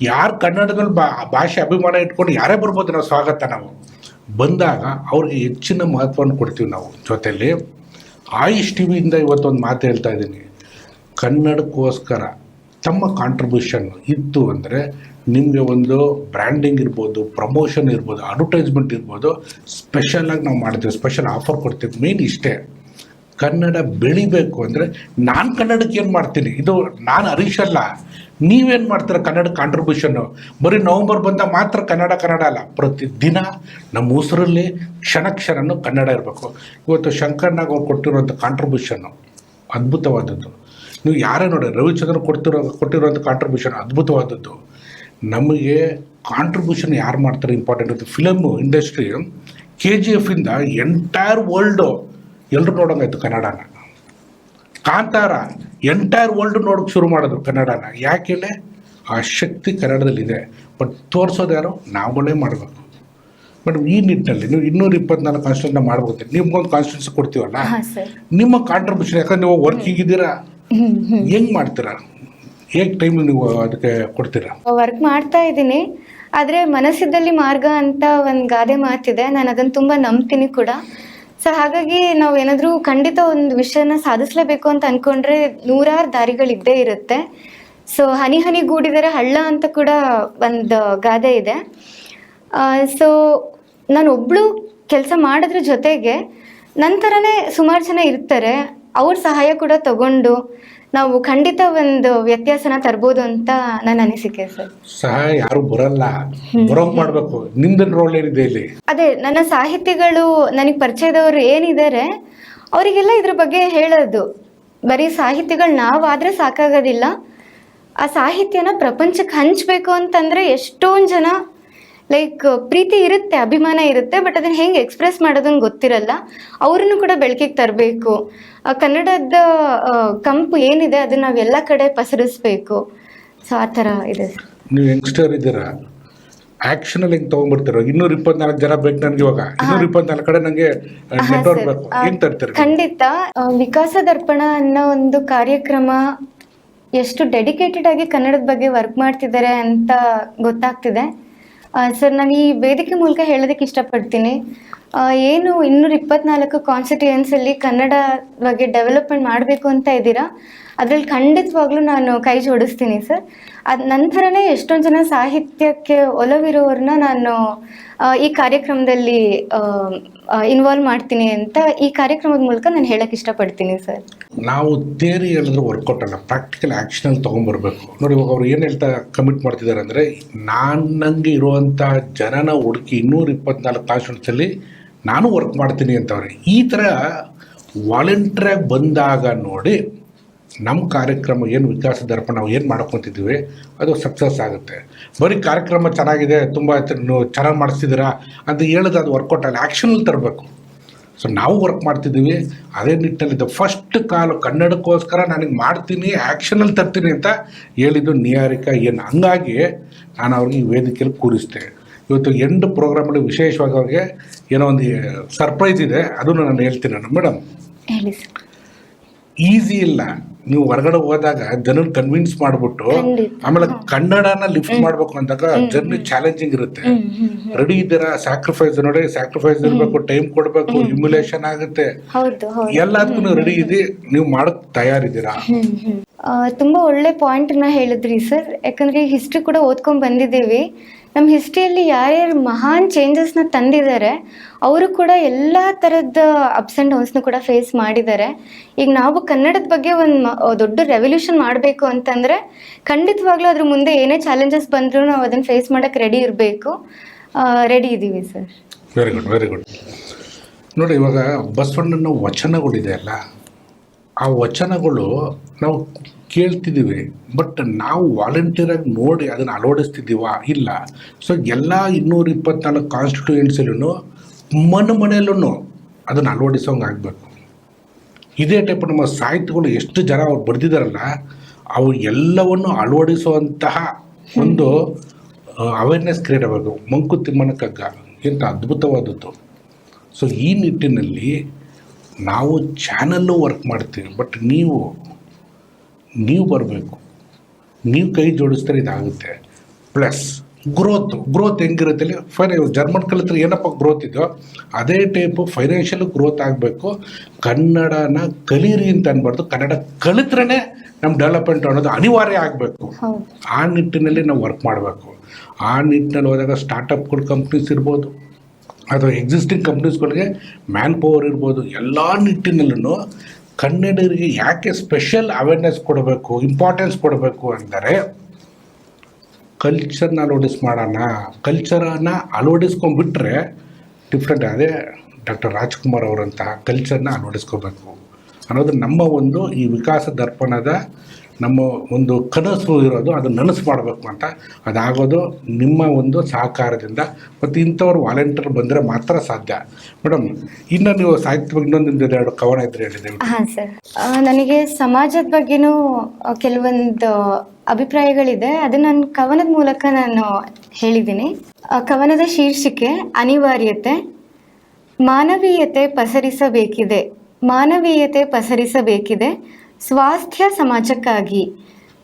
ಯಾರು ಕನ್ನಡದಲ್ಲಿ ಭಾಷೆ ಅಭಿಮಾನ ಇಟ್ಕೊಂಡು ಯಾರೇ ಬರ್ಬೋದು, ನಾವು ಸ್ವಾಗತ. ನಾವು ಬಂದಾಗ ಅವ್ರಿಗೆ ಹೆಚ್ಚಿನ ಮಹತ್ವವನ್ನು ಕೊಡ್ತೀವಿ ನಾವು. ಜೊತೆಯಲ್ಲಿ ಆಯುಷ್ ಟಿವಿಯಿಂದ ಇವತ್ತೊಂದು ಮಾತು ಹೇಳ್ತಾ ಇದ್ದೀನಿ, ಕನ್ನಡಕ್ಕೋಸ್ಕರ ತಮ್ಮ ಕಾಂಟ್ರಿಬ್ಯೂಷನ್ ಇತ್ತು ಅಂದರೆ ನಿಮಗೆ ಒಂದು ಬ್ರ್ಯಾಂಡಿಂಗ್ ಇರ್ಬೋದು, ಪ್ರಮೋಷನ್ ಇರ್ಬೋದು, ಅಡ್ವರ್ಟೈಸ್ಮೆಂಟ್ ಇರ್ಬೋದು, ಸ್ಪೆಷಲಾಗಿ ನಾವು ಮಾಡ್ತೀವಿ, ಸ್ಪೆಷಲ್ ಆಫರ್ ಕೊಡ್ತೀವಿ. ಮೇನ್ ಇಷ್ಟೇ, ಕನ್ನಡ ಬೆಳಿಬೇಕು ಅಂದರೆ ನಾನು ಕನ್ನಡಕ್ಕೆ ಏನು ಮಾಡ್ತೀನಿ, ಇದು ನಾನು ಹರೀಶ್ ಅಲ್ಲ, ನೀವೇನು ಮಾಡ್ತೀರ ಕನ್ನಡ ಕಾಂಟ್ರಿಬ್ಯೂಷನ್ನು. ಬರೀ ನವಂಬರ್ ಬಂದ ಮಾತ್ರ ಕನ್ನಡ ಅಲ್ಲ, ಪ್ರತಿದಿನ ನಮ್ಮ ಉಸಿರಲ್ಲಿ ಕ್ಷಣ ಕ್ಷಣನೂ ಕನ್ನಡ ಇರಬೇಕು. ಇವತ್ತು ಶಂಕರ್ನಾಗ್ ಅವ್ರು ಕೊಟ್ಟಿರುವಂಥ ಕಾಂಟ್ರಿಬ್ಯೂಷನ್ನು ಅದ್ಭುತವಾದದ್ದು. ನೀವು ಯಾರೇ ನೋಡಿ, ರವಿಚಂದ್ರನ್ ಕೊಟ್ಟಿರುವಂಥ ಕಾಂಟ್ರಿಬ್ಯೂಷನ್ ಅದ್ಭುತವಾದದ್ದು. ನಮಗೆ ಕಾಂಟ್ರಿಬ್ಯೂಷನ್ ಯಾರು ಮಾಡ್ತಾರೆ ಇಂಪಾರ್ಟೆಂಟ್ ಇತ್ತು. ಫಿಲಮು ಇಂಡಸ್ಟ್ರಿ KGF ಇಂದ ಎಂಟೈರ್ ವರ್ಲ್ಡು ಎಲ್ಲರೂ ನೋಡೋಂಗಾಯ್ತು ಕನ್ನಡನ. ಕಾಂತಾರ ಎಂಟೈರ್ ವರ್ಲ್ಡ್ ನೋಡೋಕೆ ಶುರು ಮಾಡಿದ್ರು ಕನ್ನಡನ. ಯಾಕೆಳೆ ಆ ಶಕ್ತಿ ಕನ್ನಡದಲ್ಲಿದೆ. ಬಟ್ ತೋರಿಸೋದು ಯಾರು? ನಾವುಗಳೇ ಮಾಡಬೇಕು. ಬಟ್ ಈ ನಿಟ್ಟಿನಲ್ಲಿ ನೀವು 224 ಕಾನ್ಸ್ಟಿಟ್ಯೂನ್ಸಿನ ಮಾಡ್ಬೋದು. ನಿಮ್ಗೊಂದು ಕಾನ್ಸ್ಟಿಟ್ಯೂನ್ಸಿ ಕೊಡ್ತೀವಲ್ಲ, ನಿಮ್ಮ ಕಾಂಟ್ರಿಬ್ಯೂಷನ್, ಯಾಕಂದ್ರೆ ನೀವು ವರ್ಕಿಂಗ್ ಇದ್ದೀರಾ, ಹೆಂಗೆ ಮಾಡ್ತೀರಾ, ಹೇಗೆ ಟೈಮ್ ನೀವು ಅದಕ್ಕೆ ಕೊಡ್ತೀರಾ? ವರ್ಕ್ ಮಾಡ್ತಾ ಇದ್ದೀನಿ, ಆದರೆ ಮನಸ್ಸಿದ್ದಲ್ಲಿ ಮಾರ್ಗ ಅಂತ ಒಂದು ಗಾದೆ ಮಾತಿದೆ, ನಾನು ಅದನ್ನು ತುಂಬ ನಂಬ್ತೀನಿ ಕೂಡ. ಸೊ ಹಾಗಾಗಿ ನಾವು ಏನಾದರೂ ಖಂಡಿತ ಒಂದು ವಿಷಯನ ಸಾಧಿಸಲೇಬೇಕು ಅಂತ ಅಂದ್ಕೊಂಡ್ರೆ ನೂರಾರು ದಾರಿಗಳಿದ್ದೇ ಇರುತ್ತೆ. ಸೊ ಹನಿ ಹನಿ ಗೂಡಿದರೆ ಹಳ್ಳ ಅಂತ ಕೂಡ ಒಂದು ಗಾದೆ ಇದೆ. ಸೊ ನಾನು ಒಬ್ಬಳು ಕೆಲಸ ಮಾಡೋದ್ರ ಜೊತೆಗೆ ನಂತರನೇ ಸುಮಾರು ಜನ ಇರ್ತಾರೆ, ಅವ್ರ ಸಹಾಯ ಕೂಡ ತಗೊಂಡು ನಾವು ಖಂಡಿತ ಒಂದು ವ್ಯತ್ಯಾಸನ ತರ್ಬೋದು ಅಂತ ನನ್ನ ಅನಿಸಿಕೆ ಸರ್. ಸಹಾಯ ಯಾರು ಬರಲ್ಲ, ಬರೋಂಗ್ ಮಾಡ್ಬೇಕು. ನಿಮ್ದು ರೋಲ್ ಏನಿದೆ ಇಲ್ಲಿ? ಅದೇ ನನ್ನ ಸಾಹಿತಿಗಳು, ನನಗೆ ಪರಿಚಯದವರು ಏನಿದ್ದಾರೆ ಅವರಿಗೆಲ್ಲ ಇದ್ರ ಬಗ್ಗೆ ಹೇಳೋದು. ಬರೀ ಸಾಹಿತಿಗಳು ನಾವಾದರೆ ಸಾಕಾಗೋದಿಲ್ಲ, ಆ ಸಾಹಿತ್ಯನ ಪ್ರಪಂಚಕ್ಕೆ ಹಂಚಬೇಕು ಅಂತಂದರೆ ಎಷ್ಟೊಂದು ಜನ ಲೈಕ್ ಪ್ರೀತಿ ಇರುತ್ತೆ, ಅಭಿಮಾನ ಇರುತ್ತೆ, ಬಟ್ ಅದನ್ನು ಹೆಂಗೆ ಎಕ್ಸ್ಪ್ರೆಸ್ ಮಾಡೋದನ್ನು ಗೊತ್ತಿರಲ್ಲ. ಅವ್ರನ್ನು ಕೂಡ ಬೆಳಕಿಗೆ ತರಬೇಕು. ಕನ್ನಡದ ಕಂಪು ಏನಿದೆ ಅದನ್ನು ನಾವೆಲ್ಲ ಕಡೆ ಪಸರಿಸ್ಬೇಕು. ಸೊ ಆ ಥರ ಇದೆ. ನೀವು ಯಂಗ್ಸ್ಟರ್ ಇದ್ದೀರಾ, ಆ್ಯಕ್ಷನಲ್ಲಿ ಹೆಂಗೆ ತೊಗೊಂಡ್ಬರ್ತೀರೋ? 224 ಜನ ಬೇಕು ನನಗೆ, ಇವಾಗ 224 ಕಡೆ ನನಗೆ ನೆಟ್ವರ್ಕ್ ಬೇಕು, ಹೆಂಗೆ ತರ್ತೀರಿ? ಖಂಡಿತ. ವಿಕಾಸ ದರ್ಪಣ ಅನ್ನೋ ಒಂದು ಕಾರ್ಯಕ್ರಮ ಎಷ್ಟು ಡೆಡಿಕೇಟೆಡ್ ಆಗಿ ಕನ್ನಡದ ಬಗ್ಗೆ ವರ್ಕ್ ಮಾಡ್ತಿದ್ದಾರೆ ಅಂತ ಗೊತ್ತಾಗ್ತಿದೆ. ಸರ್, ನಾನು ಈ ವೇದಿಕೆ ಮೂಲಕ ಹೇಳೋದಕ್ಕೆ ಇಷ್ಟಪಡ್ತೀನಿ, ಏನು 224 ಕಾನ್ಸ್ಟಿಟ್ಯೂಯೆನ್ಸಿಯಲ್ಲಿ ಕನ್ನಡ ಬಗ್ಗೆ ಡೆವಲಪ್ಮೆಂಟ್ ಮಾಡಬೇಕು ಅಂತ ಇದ್ದೀರಾ, ಅದರಲ್ಲಿ ಖಂಡಿತವಾಗ್ಲೂ ನಾನು ಕೈ ಜೋಡಿಸ್ತೀನಿ ಸರ್. ಅದ ನಂತರನೇ ಎಷ್ಟೊಂದು ಜನ ಸಾಹಿತ್ಯಕ್ಕೆ ಒಲವಿರೋರನ್ನ ನಾನು ಈ ಕಾರ್ಯಕ್ರಮದಲ್ಲಿ ಇನ್ವಾಲ್ವ್ ಮಾಡ್ತೀನಿ ಅಂತ ಈ ಕಾರ್ಯಕ್ರಮದ ಮೂಲಕ ನಾನು ಹೇಳಕ್ ಇಷ್ಟಪಡ್ತೀನಿ ಸರ್. ನಾವು ಥಿಯರಿ ಹೇಳಿದ್ರೆ ವರ್ಕೌಟ್ ಅಲ್ಲ, ಪ್ರಾಕ್ಟಿಕಲ್ ಆ್ಯಕ್ಷನಲ್ಲಿ ತೊಗೊಂಬರ್ಬೇಕು. ನೋಡಿ, ಇವಾಗ ಅವ್ರು ಏನು ಹೇಳ್ತಾ ಕಮಿಟ್ ಮಾಡ್ತಿದ್ದಾರೆ ಅಂದರೆ, ನನಗೆ ಇರುವಂಥ ಜನನ ಹುಡುಕಿ 224 ಕಾನ್ಸ್ಟಿಟ್ಯೂನ್ಸಲ್ಲಿ ನಾನು ವರ್ಕ್ ಮಾಡ್ತೀನಿ ಅಂತವ್ರೆ. ಈ ಥರ ವಾಲಂಟ್ರಿಯಾಗಿ ಬಂದಾಗ ನೋಡಿ ನಮ್ಮ ಕಾರ್ಯಕ್ರಮ ಏನು ವಿಕಾಸ ದರ್ಪಣ ನಾವು ಏನು ಮಾಡ್ಕೊತಿದ್ದೀವಿ ಅದು ಸಕ್ಸಸ್ ಆಗುತ್ತೆ. ಬರೀ ಕಾರ್ಯಕ್ರಮ ಚೆನ್ನಾಗಿದೆ, ತುಂಬ ಚೆನ್ನಾಗಿ ಮಾಡಿಸ್ತಿದ್ದೀರಾ ಅಂತ ಹೇಳಿದ್ರೆ ಅದು ವರ್ಕೌಟ್ ಆಗಲ್ಲ, ಆ್ಯಕ್ಷನಲ್ಲಿ ತರಬೇಕು. ಸೊ ನಾವು ವರ್ಕ್ ಮಾಡ್ತಿದ್ದೀವಿ ಅದೇ ನಿಟ್ಟಿನಲ್ಲಿ. ಫಸ್ಟ್ ಕಾಲು ಕನ್ನಡಕ್ಕೋಸ್ಕರ ನನಗೆ ಮಾಡ್ತೀನಿ, ಆ್ಯಕ್ಷನಲ್ಲಿ ತರ್ತೀನಿ ಅಂತ ಹೇಳಿದ್ದು ನಿಹಾರಿಕಾ ಏನು. ಹಂಗಾಗಿ ನಾನು ಅವ್ರಿಗೆ ಈ ವೇದಿಕೆಯಲ್ಲಿ ಕೂರಿಸ್ತೆ. ಇವತ್ತು ಎಂಡ್ ಪ್ರೋಗ್ರಾಮಲ್ಲಿ ವಿಶೇಷವಾಗಿ ಅವ್ರಿಗೆ ಏನೋ ಒಂದು ಸರ್ಪ್ರೈಸ್ ಇದೆ, ಅದನ್ನು ನಾನು ಹೇಳ್ತೀನಿ. ನಾನು ಮೇಡಮ್, ಹೇಳಿ ಸರ್. ಈಸಿ ಇಲ್ಲ. ನೀವು ಹೊರಗಡೆ ಹೋದಾಗ ಜನರು ಕನ್ವಿನ್ಸ್ ಮಾಡಿಬಿಟ್ಟು ಆಮೇಲೆ ಕನ್ನಡನ ಲಿಫ್ಟ್ ಮಾಡ್ಬೇಕು ಅಂದಾಗ ಜರ್ನಿ ಚಾಲೆಂಜಿಂಗ್ ಇರುತ್ತೆ. ರೆಡಿ ಇದ್ದೀರಾ? ಸ್ಯಾಕ್ರಿಫೈಸ್ ನೋಡಿ, ಸ್ಯಾಕ್ರಿಫೈಸ್ ಇರಬೇಕು, ಟೈಮ್ ಕೊಡಬೇಕು, ಹ್ಯುಮಿಲೇಷನ್ ಆಗುತ್ತೆ, ಎಲ್ಲದಕ್ಕೂ ರೆಡಿ ಇದೆ. ನೀವು ಮಾಡಕ್ ತಯಾರಿದ್ದೀರಾ? ತುಂಬಾ ಒಳ್ಳೆ ಪಾಯಿಂಟ್ ನ ಹೇಳಿದ್ರಿ ಸರ್. ಯಾಕಂದ್ರೆ ಹಿಸ್ಟ್ರಿ ಕೂಡ ಓದ್ಕೊಂಡ್ ಬಂದಿದ್ದೀವಿ. ನಮ್ಮ ಹಿಸ್ಟ್ರಿಯಲ್ಲಿ ಯಾರ್ಯಾರು ಮಹಾನ್ ಚೇಂಜಸ್ನ ತಂದಿದ್ದಾರೆ ಅವರು ಕೂಡ ಎಲ್ಲ ಥರದ ಅಪ್ಸ್ ಆ್ಯಂಡ್ ಡೌನ್ಸ್ನ ಕೂಡ ಫೇಸ್ ಮಾಡಿದ್ದಾರೆ. ಈಗ ನಾವು ಕನ್ನಡದ ಬಗ್ಗೆ ಒಂದು ದೊಡ್ಡ ರೆವಲ್ಯೂಷನ್ ಮಾಡಬೇಕು ಅಂತಂದರೆ ಖಂಡಿತವಾಗ್ಲೂ ಅದ್ರ ಮುಂದೆ ಏನೇ ಚಾಲೆಂಜಸ್ ಬಂದರೂ ನಾವು ಅದನ್ನು ಫೇಸ್ ಮಾಡೋಕ್ಕೆ ರೆಡಿ ಇರಬೇಕು. ರೆಡಿ ಇದ್ದೀವಿ sir. Very good, very good. ನೋಡಿ, ಇವಾಗ ಬಸವಣ್ಣನ ವಚನಗಳಿದೆ ಅಲ್ಲ, ಆ ವಚನಗಳು ನಾವು ಕೇಳ್ತಿದ್ದೀವಿ, ಬಟ್ ನಾವು ವಾಲಂಟಿಯರಾಗಿ ನೋಡಿ ಅದನ್ನು ಅಳವಡಿಸ್ತಿದ್ದೀವ? ಇಲ್ಲ. ಸೊ ಎಲ್ಲ 224 ಕಾನ್ಸ್ಟಿಟ್ಯೂಯೆನ್ಸಿಲೂ ಮನೆಯಲ್ಲೂ ಅದನ್ನು ಅಳವಡಿಸೋಂಗೆ ಆಗಬೇಕು. ಇದೇ ಟೈಪ್ ನಮ್ಮ ಸಾಹಿತ್ಯಗಳು ಎಷ್ಟು ಜನ ಅವ್ರು ಬರೆದಿದ್ದಾರಲ್ಲ, ಅವು ಎಲ್ಲವನ್ನು ಅಳವಡಿಸುವಂತಹ ಒಂದು ಅವೇರ್ನೆಸ್ ಕ್ರಿಯೇಟ್ ಆಗಬೇಕು. ಮಂಕುತಿಮ್ಮನ ಕಗ್ಗ ಎಂಥ ಅದ್ಭುತವಾದದ್ದು. ಸೊ ಈ ನಿಟ್ಟಿನಲ್ಲಿ ನಾವು ಚಾನಲ್ಲು ವರ್ಕ್ ಮಾಡ್ತೀವಿ, ಬಟ್ ನೀವು ಬರಬೇಕು, ನೀವು ಕೈ ಜೋಡಿಸ್ತಾರೆ ಇದಾಗುತ್ತೆ. ಪ್ಲಸ್ ಗ್ರೋತ್ ಹೆಂಗಿರುತ್ತೆ ಜರ್ಮನ್ ಕಲಿತ್ರೆ ಏನಪ್ಪ ಗ್ರೋತ್ ಇದೆಯೋ ಅದೇ ಟೈಪು ಫೈನಾನ್ಷಿಯಲ್ ಗ್ರೋತ್ ಆಗಬೇಕು. ಕನ್ನಡನ ಕಲೀರಿ ಅಂತ ಅನ್ಬಾರ್ದು, ಕನ್ನಡ ಕಲಿತ್ರೇ ನಮ್ಮ ಡೆವಲಪ್ಮೆಂಟ್ ಅನ್ನೋದು ಅನಿವಾರ್ಯ ಆಗಬೇಕು. ಆ ನಿಟ್ಟಿನಲ್ಲಿ ನಾವು ವರ್ಕ್ ಮಾಡಬೇಕು. ಆ ನಿಟ್ಟಿನಲ್ಲಿ ಹೋದಾಗ ಸ್ಟಾರ್ಟಪ್ಗಳು ಕಂಪ್ನೀಸ್ ಇರ್ಬೋದು ಅಥವಾ ಎಕ್ಸಿಸ್ಟಿಂಗ್ ಕಂಪ್ನೀಸ್ಗಳಿಗೆ ಮ್ಯಾನ್ ಪವರ್ ಇರ್ಬೋದು. ಎಲ್ಲ ನಿಟ್ಟಿನಲ್ಲೂ ಕನ್ನಡಿಗರಿಗೆ ಯಾಕೆ ಸ್ಪೆಷಲ್ ಅವೇರ್ನೆಸ್ ಕೊಡಬೇಕು, ಇಂಪಾರ್ಟೆನ್ಸ್ ಕೊಡಬೇಕು ಅಂದರೆ, ಕಲ್ಚರ್ನ ಕಲ್ಚರನ್ನು ಅಳವಡಿಸ್ಕೊಂಡ್ಬಿಟ್ರೆ ಡಿಫ್ರೆಂಟ್. ಅದೇ ಡಾಕ್ಟರ್ ರಾಜ್ಕುಮಾರ್ ಅವರಂತಹ ಕಲ್ಚರ್ನ ಅಳವಡಿಸ್ಕೋಬೇಕು ಅನ್ನೋದು ನಮ್ಮ ಒಂದು ಈ ವಿಕಾಸ ದರ್ಪಣದ ನಮ್ಮ ಒಂದು ಕನಸು ಇರೋದು. ಅದು ನನಸು ಮಾಡಬೇಕು ಅಂತ ಅದಾಗೋದು ನಿಮ್ಮ ಒಂದು ಸಹಕಾರದಿಂದ ಮತ್ತು ಇಂಥವ್ರು ವಾಲಂಟಿಯರ್ ಬಂದರೆ ಮಾತ್ರ ಸಾಧ್ಯ. ಮೇಡಮ್, ಇನ್ನು ನೀವು ಸಾಹಿತ್ಯ ಬಗ್ಗೆ ಇನ್ನೊಂದು 2 ಕವನ ಇದ್ರೆ ಹೇಳಿದೆ. ಹಾಂ ಸರ್, ನನಗೆ ಸಮಾಜದ ಬಗ್ಗೆನೂ ಕೆಲವೊಂದು ಅಭಿಪ್ರಾಯಗಳಿದೆ. ಅದು ನನ್ನ ಕವನದ ಮೂಲಕ ನಾನು ಹೇಳಿದ್ದೀನಿ. ಕವನದ ಶೀರ್ಷಿಕೆ ಅನಿವಾರ್ಯತೆ. ಮಾನವೀಯತೆ ಪಸರಿಸಬೇಕಿದೆ ಸ್ವಾಸ್ಥ್ಯ ಸಮಾಜಕ್ಕಾಗಿ.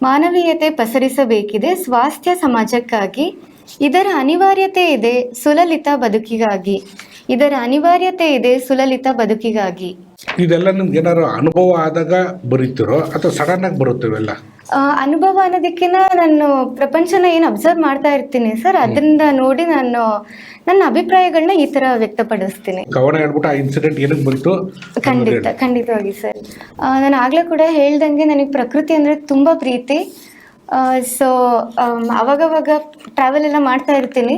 ಮಾನವೀಯತೆ ಪಸರಿಸಬೇಕಿದೆ ಸ್ವಾಸ್ಥ್ಯ ಸಮಾಜಕ್ಕಾಗಿ. ಇದರ ಅನಿವಾರ್ಯತೆ ಇದೆ ಸುಲಲಿತ ಬದುಕಿಗಾಗಿ. ಇದೆಲ್ಲ ನಿಮ್ಗೆ ಏನಾದ್ರು ಅನುಭವ ಆದಾಗ ಬರೀತಿರೋ ಅಥವಾ ಸಡನ್ ಆಗಿ ಬರುತ್ತವೆಲ್ಲ? ಅನುಭವ ಅನ್ನೋದಕ್ಕಿಂತ ನಾನು ಪ್ರಪಂಚನ ಏನು ಅಬ್ಸರ್ವ್ ಮಾಡ್ತಾ ಇರ್ತೀನಿ ಸರ್, ಅದರಿಂದ ನೋಡಿ ನಾನು ನನ್ನ ಅಭಿಪ್ರಾಯಗಳನ್ನ ಈ ತರ ವ್ಯಕ್ತಪಡಿಸ್ತೀನಿ. ಕವನ ಹೇಳ್ಬಿಟ್ಟು ಆ ಇನ್ಸಿಡೆಂಟ್ ಏನಕ್ಕೆ ಬಂತು? ಖಂಡಿತವಾಗಿ ಸರ್. ನಾನು ಆಗ್ಲೇ ಕೂಡ ಹೇಳ್ದಂಗೆ ನನಗೆ ಪ್ರಕೃತಿ ಅಂದ್ರೆ ತುಂಬಾ ಪ್ರೀತಿ. ಸೊ ಅವಾಗವಾಗ ಟ್ರಾವೆಲ್ ಎಲ್ಲ ಮಾಡ್ತಾ ಇರ್ತೀನಿ.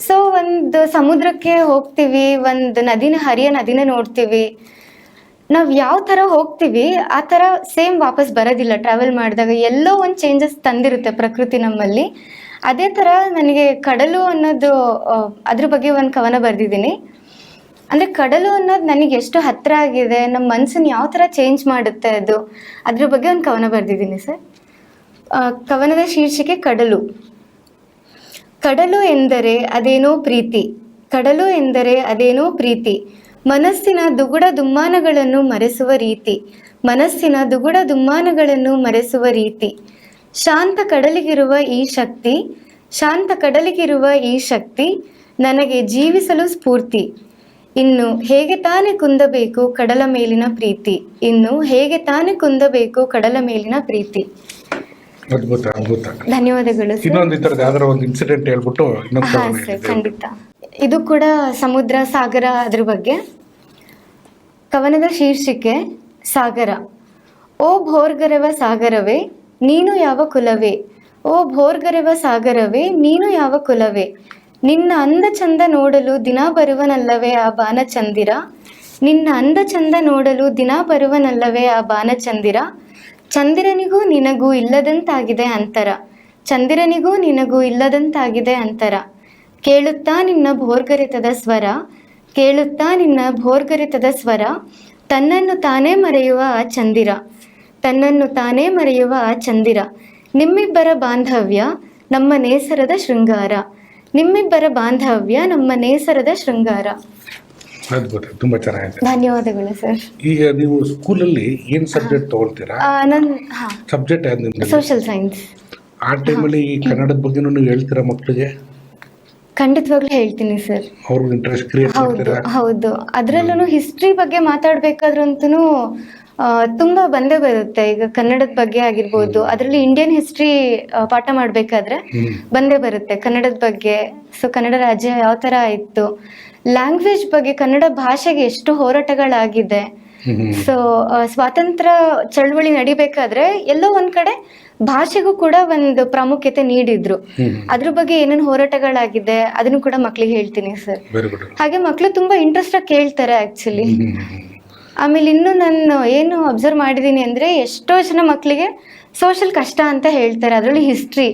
ಸೊ ಒಂದು ಸಮುದ್ರಕ್ಕೆ ಹೋಗ್ತೀವಿ, ಒಂದು ಹರಿಯೋ ನದಿನ ನೋಡ್ತೀವಿ. ನಾವು ಯಾವ ಥರ ಹೋಗ್ತೀವಿ ಆ ಥರ ಸೇಮ್ ವಾಪಸ್ ಬರೋದಿಲ್ಲ. ಟ್ರಾವೆಲ್ ಮಾಡಿದಾಗ ಎಲ್ಲೋ ಒಂದು ಚೇಂಜಸ್ ತಂದಿರುತ್ತೆ ಪ್ರಕೃತಿ ನಮ್ಮಲ್ಲಿ. ಅದೇ ಥರ ನನಗೆ ಕಡಲು ಅನ್ನೋದು ಅದ್ರ ಬಗ್ಗೆ ಒಂದು ಕವನ ಬರೆದಿದ್ದೀನಿ. ಅಂದರೆ ಕಡಲು ಅನ್ನೋದು ನನಗೆ ಎಷ್ಟು ಹತ್ತಿರ ಆಗಿದೆ, ನಮ್ಮ ಮನಸ್ಸನ್ನು ಯಾವ ಥರ ಚೇಂಜ್ ಮಾಡುತ್ತೆ ಅದ್ರ ಬಗ್ಗೆ ಒಂದು ಕವನ ಬರೆದಿದ್ದೀನಿ ಸರ್. ಕವನದ ಶೀರ್ಷಿಕೆ ಕಡಲು. ಕಡಲು ಎಂದರೆ ಅದೇನೋ ಪ್ರೀತಿ. ಮನಸ್ಸಿನ ದುಗುಡ ದುಮ್ಮಾನಗಳನ್ನು ಮರೆಸುವ ರೀತಿ. ಶಾಂತ ಕಡಲಿಗಿರುವ ಈ ಶಕ್ತಿ ನನಗೆ ಜೀವಿಸಲು ಸ್ಫೂರ್ತಿ. ಇನ್ನು ಹೇಗೆ ತಾನೇ ಕುಂದಬೇಕು ಕಡಲ ಮೇಲಿನ ಪ್ರೀತಿ. ಅದ್ಭುತ ಅದ್ಭುತ. ಧನ್ಯವಾದಗಳು ಸರ್. ಇನ್ನೊಂದು ಈ ಥರದ್ದು ಯಾವ್ದಾರ ಒಂದು ಇನ್ಸಿಡೆಂಟ್ ಹೇಳ್ಬಿಟ್ಟು ಇನ್ನೊಂದು ಹಾ ಸರ್, ಖಂಡಿತ. ಇದು ಕೂಡ ಸಮುದ್ರ ಸಾಗರ ಅದ್ರ ಬಗ್ಗೆ. ಕವನದ ಶೀರ್ಷಿಕೆ ಸಾಗರ. ಓ ಭೋರ್ಗರೆವ ಸಾಗರವೇ ನೀನು ಯಾವ ಕುಲವೇ, ಓ ಭೋರ್ಗರೆವ ಸಾಗರವೇ ನೀನು ಯಾವ ಕುಲವೇ, ನಿನ್ನ ಅಂದ ಚಂದ ನೋಡಲು ದಿನ ಬರುವನಲ್ಲವೇ ಆ ಬಾನಚಂದಿರ, ನಿನ್ನ ಅಂದ ಚಂದ ನೋಡಲು ದಿನ ಬರುವನಲ್ಲವೇ ಆ ಬಾನಚಂದಿರ, ಚಂದಿರನಿಗೂ ನಿನಗೂ ಇಲ್ಲದಂತಾಗಿದೆ ಅಂತರ, ಚಂದಿರನಿಗೂ ನಿನಗೂ ಇಲ್ಲದಂತಾಗಿದೆ ಅಂತರ, ಕೇಳುತ್ತಾ ನಿನ್ನ ಭೋರ್ಗರೆತದ ಸ್ವರ, ಕೇಳುತ್ತಾ ನಿನ್ನ ಭೋರ್ಗರೆತದ ಸ್ವರ, ತನ್ನನ್ನು ತಾನೇ ಮರೆಯುವ ಆ ಚಂದಿರ, ತನ್ನನ್ನು ತಾನೇ ಮರೆಯುವ ಆ ಚಂದಿರ, ನಿಮ್ಮಿಬ್ಬರ ಬಾಂಧವ್ಯ ನಮ್ಮ ನೇಸರದ ಶೃಂಗಾರ, ನಿಮ್ಮಿಬ್ಬರ ಬಾಂಧವ್ಯ ನಮ್ಮ ನೇಸರದ ಶೃಂಗಾರ. ಅದ್ಭುತ, ತುಂಬಾ ಚೆನ್ನಾಗಿದೆ. ಧನ್ಯವಾದಗಳು ಸರ್. ಈಗ ನೀವು ಸ್ಕೂಲಲ್ಲಿ ಏನ್ ಸಬ್ಜೆಕ್ಟ್ ತಗೊಳ್ತೀರಾ? ಸಬ್ಜೆಕ್ಟ್ ಯಾವ್ದು? Social science. ಆ ಟೈಮಲ್ಲಿ ಈ ಕನ್ನಡದ ಬಗ್ಗೆನೂ ನೀವು ಹೇಳ್ತೀರಾ ಮಕ್ಕಳಿಗೆ? ಖಂಡಿತವಾಗ್ಲೂ ಹೇಳ್ತೀನಿ ಸರ್. ಅವ್ರಿಗೆ ಇಂಟ್ರೆಸ್ಟ್ ಕ್ರಿಯೇಟ್ ಹೌದು ಮಾಡ್ತೀರಾ? ಹೌದು. ಅದ್ರಲ್ಲೂ ಹಿಸ್ಟ್ರಿ ಬಗ್ಗೆ ಮಾತಾಡ್ಬೇಕಾದ್ರಂತೂ ತುಂಬಾ ಬಂದೇ ಬರುತ್ತೆ. ಈಗ ಕನ್ನಡದ ಬಗ್ಗೆ ಆಗಿರ್ಬೋದು, ಅದರಲ್ಲಿ ಇಂಡಿಯನ್ ಹಿಸ್ಟ್ರಿ ಪಾಠ ಮಾಡ್ಬೇಕಾದ್ರೆ ಬಂದೇ ಬರುತ್ತೆ ಕನ್ನಡದ ಬಗ್ಗೆ. ಸೊ ಕನ್ನಡ ರಾಜ್ಯ ಯಾವ ತರ ಇತ್ತು, ಲ್ಯಾಂಗ್ವೇಜ್ ಬಗ್ಗೆ, ಕನ್ನಡ ಭಾಷೆಗೆ ಎಷ್ಟು ಹೋರಾಟಗಳಾಗಿದೆ. ಸೊ ಸ್ವಾತಂತ್ರ್ಯ ಚಳವಳಿ ನಡಿಬೇಕಾದ್ರೆ ಎಲ್ಲೋ ಒಂದ್ ಕಡೆ ಭಾಷೆಗೂ ಕೂಡ ಒಂದು ಪ್ರಾಮುಖ್ಯತೆ ನೀಡಿದ್ರು. ಅದ್ರ ಬಗ್ಗೆ ಏನೇನು ಹೋರಾಟಗಳಾಗಿದೆ ಅದನ್ನು ಕೂಡ ಮಕ್ಳಿಗೆ ಹೇಳ್ತೀನಿ ಸರ್. ಹಾಗೆ ಮಕ್ಳು ತುಂಬಾ ಇಂಟ್ರೆಸ್ಟ್ ಆಗಿ ಕೇಳ್ತಾರೆ ಆಕ್ಚುಲಿ. ಆಮೇಲೆ ಇನ್ನು ನಾನು ಏನು ಅಬ್ಸರ್ವ್ ಮಾಡಿದೀನಿ ಅಂದ್ರೆ, ಎಷ್ಟೋ ಜನ ಮಕ್ಳಿಗೆ ಸೋಷಲ್ ಕಷ್ಟ ಅಂತ ಹೇಳ್ತಾರೆ, ಅದರಲ್ಲಿ ಹಿಸ್ಟ್ರಿ.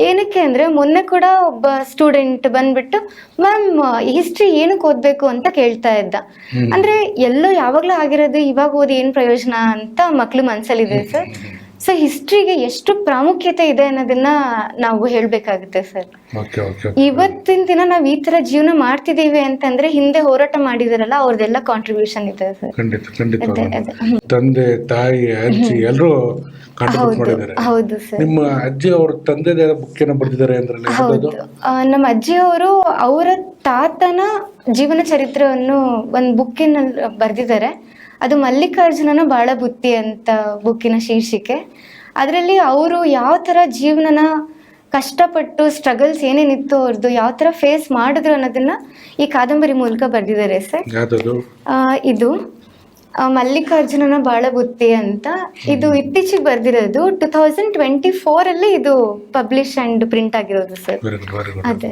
ಏನಕ್ಕೆ ಅಂದ್ರೆ, ಮೊನ್ನೆ ಕೂಡ ಒಬ್ಬ ಸ್ಟೂಡೆಂಟ್ ಬಂದ್ಬಿಟ್ಟು ಮ್ಯಾಮ್ ಹಿಸ್ಟ್ರಿ ಏನಕ್ಕೆ ಓದ್ಬೇಕು ಅಂತ ಕೇಳ್ತಾ ಇದ್ದ. ಅಂದ್ರೆ ಎಲ್ಲೋ ಯಾವಾಗ್ಲೂ ಆಗಿರೋದು ಇವಾಗ ಓದಿ ಏನ್ ಪ್ರಯೋಜನ ಅಂತ ಮಕ್ಳು ಮನ್ಸಲ್ಲಿದೆ ಸರ್. ಸೊ ಹಿಸ್ಟ್ರಿಗೆ ಎಷ್ಟು ಪ್ರಾಮುಖ್ಯತೆ ಇದೆ ಅನ್ನೋದನ್ನ ನಾವು ಹೇಳ್ಬೇಕಾಗುತ್ತೆ ಸರ್. ಇವತ್ತಿನ ದಿನ ನಾವ್ ಈ ತರ ಜೀವನ ಮಾಡ್ತಿದೀವಿ ಅಂತಂದ್ರೆ ಹಿಂದೆ ಹೋರಾಟ ಮಾಡಿದಾರಲ್ಲ ಅವ್ರದೆಲ್ಲ ಕಾಂಟ್ರಿಬ್ಯೂಷನ್ ಇದೆ ಸರ್. ತಂದೆ, ತಾಯಿ, ಅಜ್ಜಿ ಎಲ್ಲರೂ ಹೌದು ಸರ್. ನಿಮ್ಮ ಅಜ್ಜಿ ಅವ್ರ ತಂದೆ ಬುಕ್ ಏನೋ ಬರ್ದಿದ್ದಾರೆ ಅಂದ್ರೆ? ಹೌದು, ನಮ್ಮ ಅಜ್ಜಿಯವರು ಅವರ ತಾತನ ಜೀವನ ಚರಿತ್ರೆಯನ್ನು ಒಂದು ಬುಕ್ಕಿನಲ್ಲಿ ಬರ್ದಿದ್ದಾರೆ. ಅದು ಮಲ್ಲಿಕಾರ್ಜುನನ ಬಾಳ ಬುತ್ತಿ ಅಂತ ಬುಕ್ಕಿನ ಶೀರ್ಷಿಕೆ. ಅದರಲ್ಲಿ ಅವರು ಯಾವ ತರ ಜೀವನನ ಕಷ್ಟಪಟ್ಟು ಸ್ಟ್ರಗಲ್ಸ್ ಏನೇನಿತ್ತು ಅವ್ರದ್ದು, ಯಾವ ತರ ಫೇಸ್ ಮಾಡಿದ್ರು ಅನ್ನೋದನ್ನ ಈ ಕಾದಂಬರಿ ಮೂಲಕ ಬರ್ದಿದ್ದಾರೆ ಸರ್. ಇದು ಮಲ್ಲಿಕಾರ್ಜುನನ ಬಾಳ ಬುತ್ತಿ ಅಂತ. ಇದು ಇತ್ತೀಚೆಗೆ ಬರ್ದಿರೋದು 2024 ಅಲ್ಲಿ ಇದು ಪಬ್ಲಿಷ್ ಅಂಡ್ ಪ್ರಿಂಟ್ ಆಗಿರೋದು ಸರ್. ಅದೇ.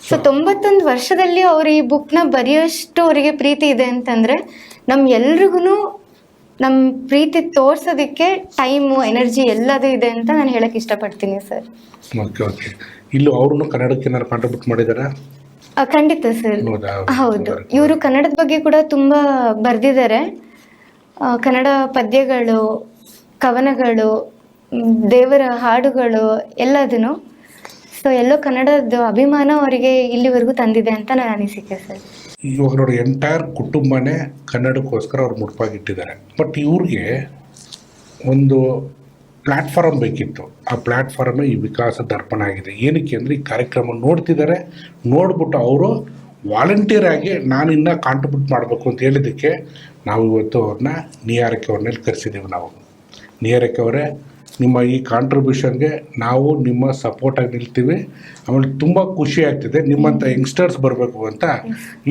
ಸೊ 91 ವರ್ಷದಲ್ಲಿ ಅವ್ರು ಈ ಬುಕ್ ನ ಬರೆಯೋಷ್ಟು ಅವರಿಗೆ ಪ್ರೀತಿ ಇದೆ ಅಂತಂದ್ರೆ, ನಮ್ ಎಲ್ರಿಗೂ ನಮ್ ಪ್ರೀತಿ ತೋರ್ಸೋದಿಕ್ಕೆ ಟೈಮು, ಎನರ್ಜಿ ಎಲ್ಲದೂ ಇದೆ ಅಂತ ನಾನು ಹೇಳಕ್ ಇಷ್ಟಪಡ್ತೀನಿ ಸರ್. ಇಲ್ಲೂ ಅವ್ರನ್ನು ಕನ್ನಡಕ್ಕೆ ಏನಾದ್ರು ಕಾಂಟ್ರಿಬ್ಯೂಟ್ ಮಾಡಿದಾರಾ? ಖಂಡಿತ ಸರ್. ಹೌದು, ಇವರು ಕನ್ನಡದ ಬಗ್ಗೆ ಕೂಡ ತುಂಬಾ ಬರ್ದಿದ್ದಾರೆ. ಕನ್ನಡ ಪದ್ಯಗಳು, ಕವನಗಳು, ದೇವರ ಹಾಡುಗಳು ಎಲ್ಲದನ್ನು. ಸೊ ಎಲ್ಲೋ ಕನ್ನಡದ ಅಭಿಮಾನ ಅವರಿಗೆ ಇಲ್ಲಿವರೆಗೂ ತಂದಿದೆ ಅಂತ ನನ್ನ ಅನಿಸಿಕೆ ಸರ್. ಇವಾಗ ನೋಡಿ, ಎಂಟೈರ್ ಕುಟುಂಬನೇ ಕನ್ನಡಕ್ಕೋಸ್ಕರ ಅವ್ರು ಮುಡುಪಾಗಿಟ್ಟಿದ್ದಾರೆ. ಬಟ್ ಇವ್ರಿಗೆ ಒಂದು ಪ್ಲ್ಯಾಟ್ಫಾರ್ಮ್ ಬೇಕಿತ್ತು. ಆ ಪ್ಲ್ಯಾಟ್ಫಾರ್ಮೇ ಈ ವಿಕಾಸ ದರ್ಪಣ ಆಗಿದೆ. ಏನಕ್ಕೆ ಅಂದರೆ, ಈ ಕಾರ್ಯಕ್ರಮ ನೋಡ್ತಿದ್ದಾರೆ, ನೋಡ್ಬಿಟ್ಟು ಅವರು ವಾಲಂಟಿಯರ್ ಆಗಿ ನಾನಿನ್ನ ಕಾಂಟ್ರಿಬ್ಯೂಟ್ ಮಾಡಬೇಕು ಅಂತ ಹೇಳಿದ್ದಕ್ಕೆ ನಾವು ಇವತ್ತು ಅವ್ರನ್ನ ನಿಯಾರಕ್ಕೆ ಅವ್ರನ್ನೆಲ್ಲಿ ಕರೆಸಿದ್ದೀವಿ. ನಾವು ನಿಯಾರಕ್ಕೆ ಅವರೇ, ನಿಮ್ಮ ಈ ಕಾಂಟ್ರಿಬ್ಯೂಷನ್ಗೆ ನಾವು ನಿಮ್ಮ ಸಪೋರ್ಟಾಗಿ ನಿಲ್ತೀವಿ. ಆಮೇಲೆ ತುಂಬ ಖುಷಿ ಆಗ್ತಿದೆ, ನಿಮ್ಮಂಥ ಯಂಗ್ಸ್ಟರ್ಸ್ ಬರಬೇಕು ಅಂತ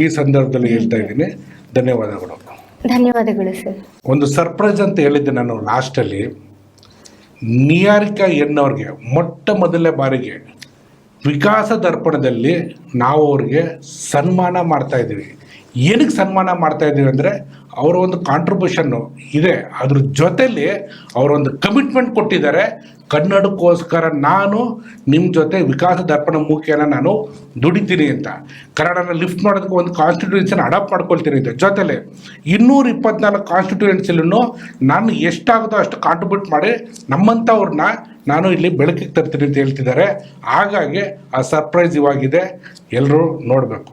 ಈ ಸಂದರ್ಭದಲ್ಲಿ ಹೇಳ್ತಾ ಇದ್ದೀನಿ. ಧನ್ಯವಾದಗಳು. ಧನ್ಯವಾದಗಳು ಸರ್. ಒಂದು ಸರ್ಪ್ರೈಸ್ ಅಂತ ಹೇಳಿದ್ದೆ ನಾನು ಲಾಸ್ಟಲ್ಲಿ. ನಿಯಾರಿಕಾ ಎನ್ನವ್ರಿಗೆ ಮೊಟ್ಟ ಮೊದಲನೇ ಬಾರಿಗೆ ವಿಕಾಸ ದರ್ಪಣದಲ್ಲಿ ನಾವು ಅವ್ರಿಗೆ ಸನ್ಮಾನ ಮಾಡ್ತಾ ಇದ್ದೀವಿ. ಏನಕ್ಕೆ ಸನ್ಮಾನ ಮಾಡ್ತಾ ಇದ್ದೀವಿ ಅಂದರೆ, ಅವರ ಒಂದು ಕಾಂಟ್ರಿಬ್ಯೂಷನ್ನು ಇದೆ, ಅದ್ರ ಜೊತೆಲಿ ಅವರೊಂದು ಕಮಿಟ್ಮೆಂಟ್ ಕೊಟ್ಟಿದ್ದಾರೆ. ಕನ್ನಡಕ್ಕೋಸ್ಕರ ನಾನು ನಿಮ್ಮ ಜೊತೆ ವಿಕಾಸ ದರ್ಪಣ ಮುಖೇನ ನಾನು ದುಡಿತೀನಿ ಅಂತ, ಕನ್ನಡನ ಲಿಫ್ಟ್ ಮಾಡೋದಕ್ಕೆ ಒಂದು ಕಾನ್ಸ್ಟಿಟ್ಯೂನ್ಸಿನ ಅಡಾಪ್ಟ್ ಮಾಡ್ಕೊಳ್ತೀನಿ ಅಂತ. ಜೊತೆಲೆ 224 ಕಾನ್ಸ್ಟಿಟ್ಯೂನ್ಸಿಲೂ ನಾನು ಎಷ್ಟಾಗುತ್ತೋ ಅಷ್ಟು ಕಾಂಟ್ರಿಬ್ಯೂಟ್ ಮಾಡಿ ನಮ್ಮಂಥವ್ರನ್ನ ನಾನು ಇಲ್ಲಿ ಬೆಳಕಿಗೆ ತರ್ತೀನಿ ಅಂತ ಹೇಳ್ತಿದ್ದಾರೆ. ಹಾಗಾಗಿ ಆ ಸರ್ಪ್ರೈಸ್ ಇವಾಗಿದೆ, ಎಲ್ಲರೂ ನೋಡಬೇಕು.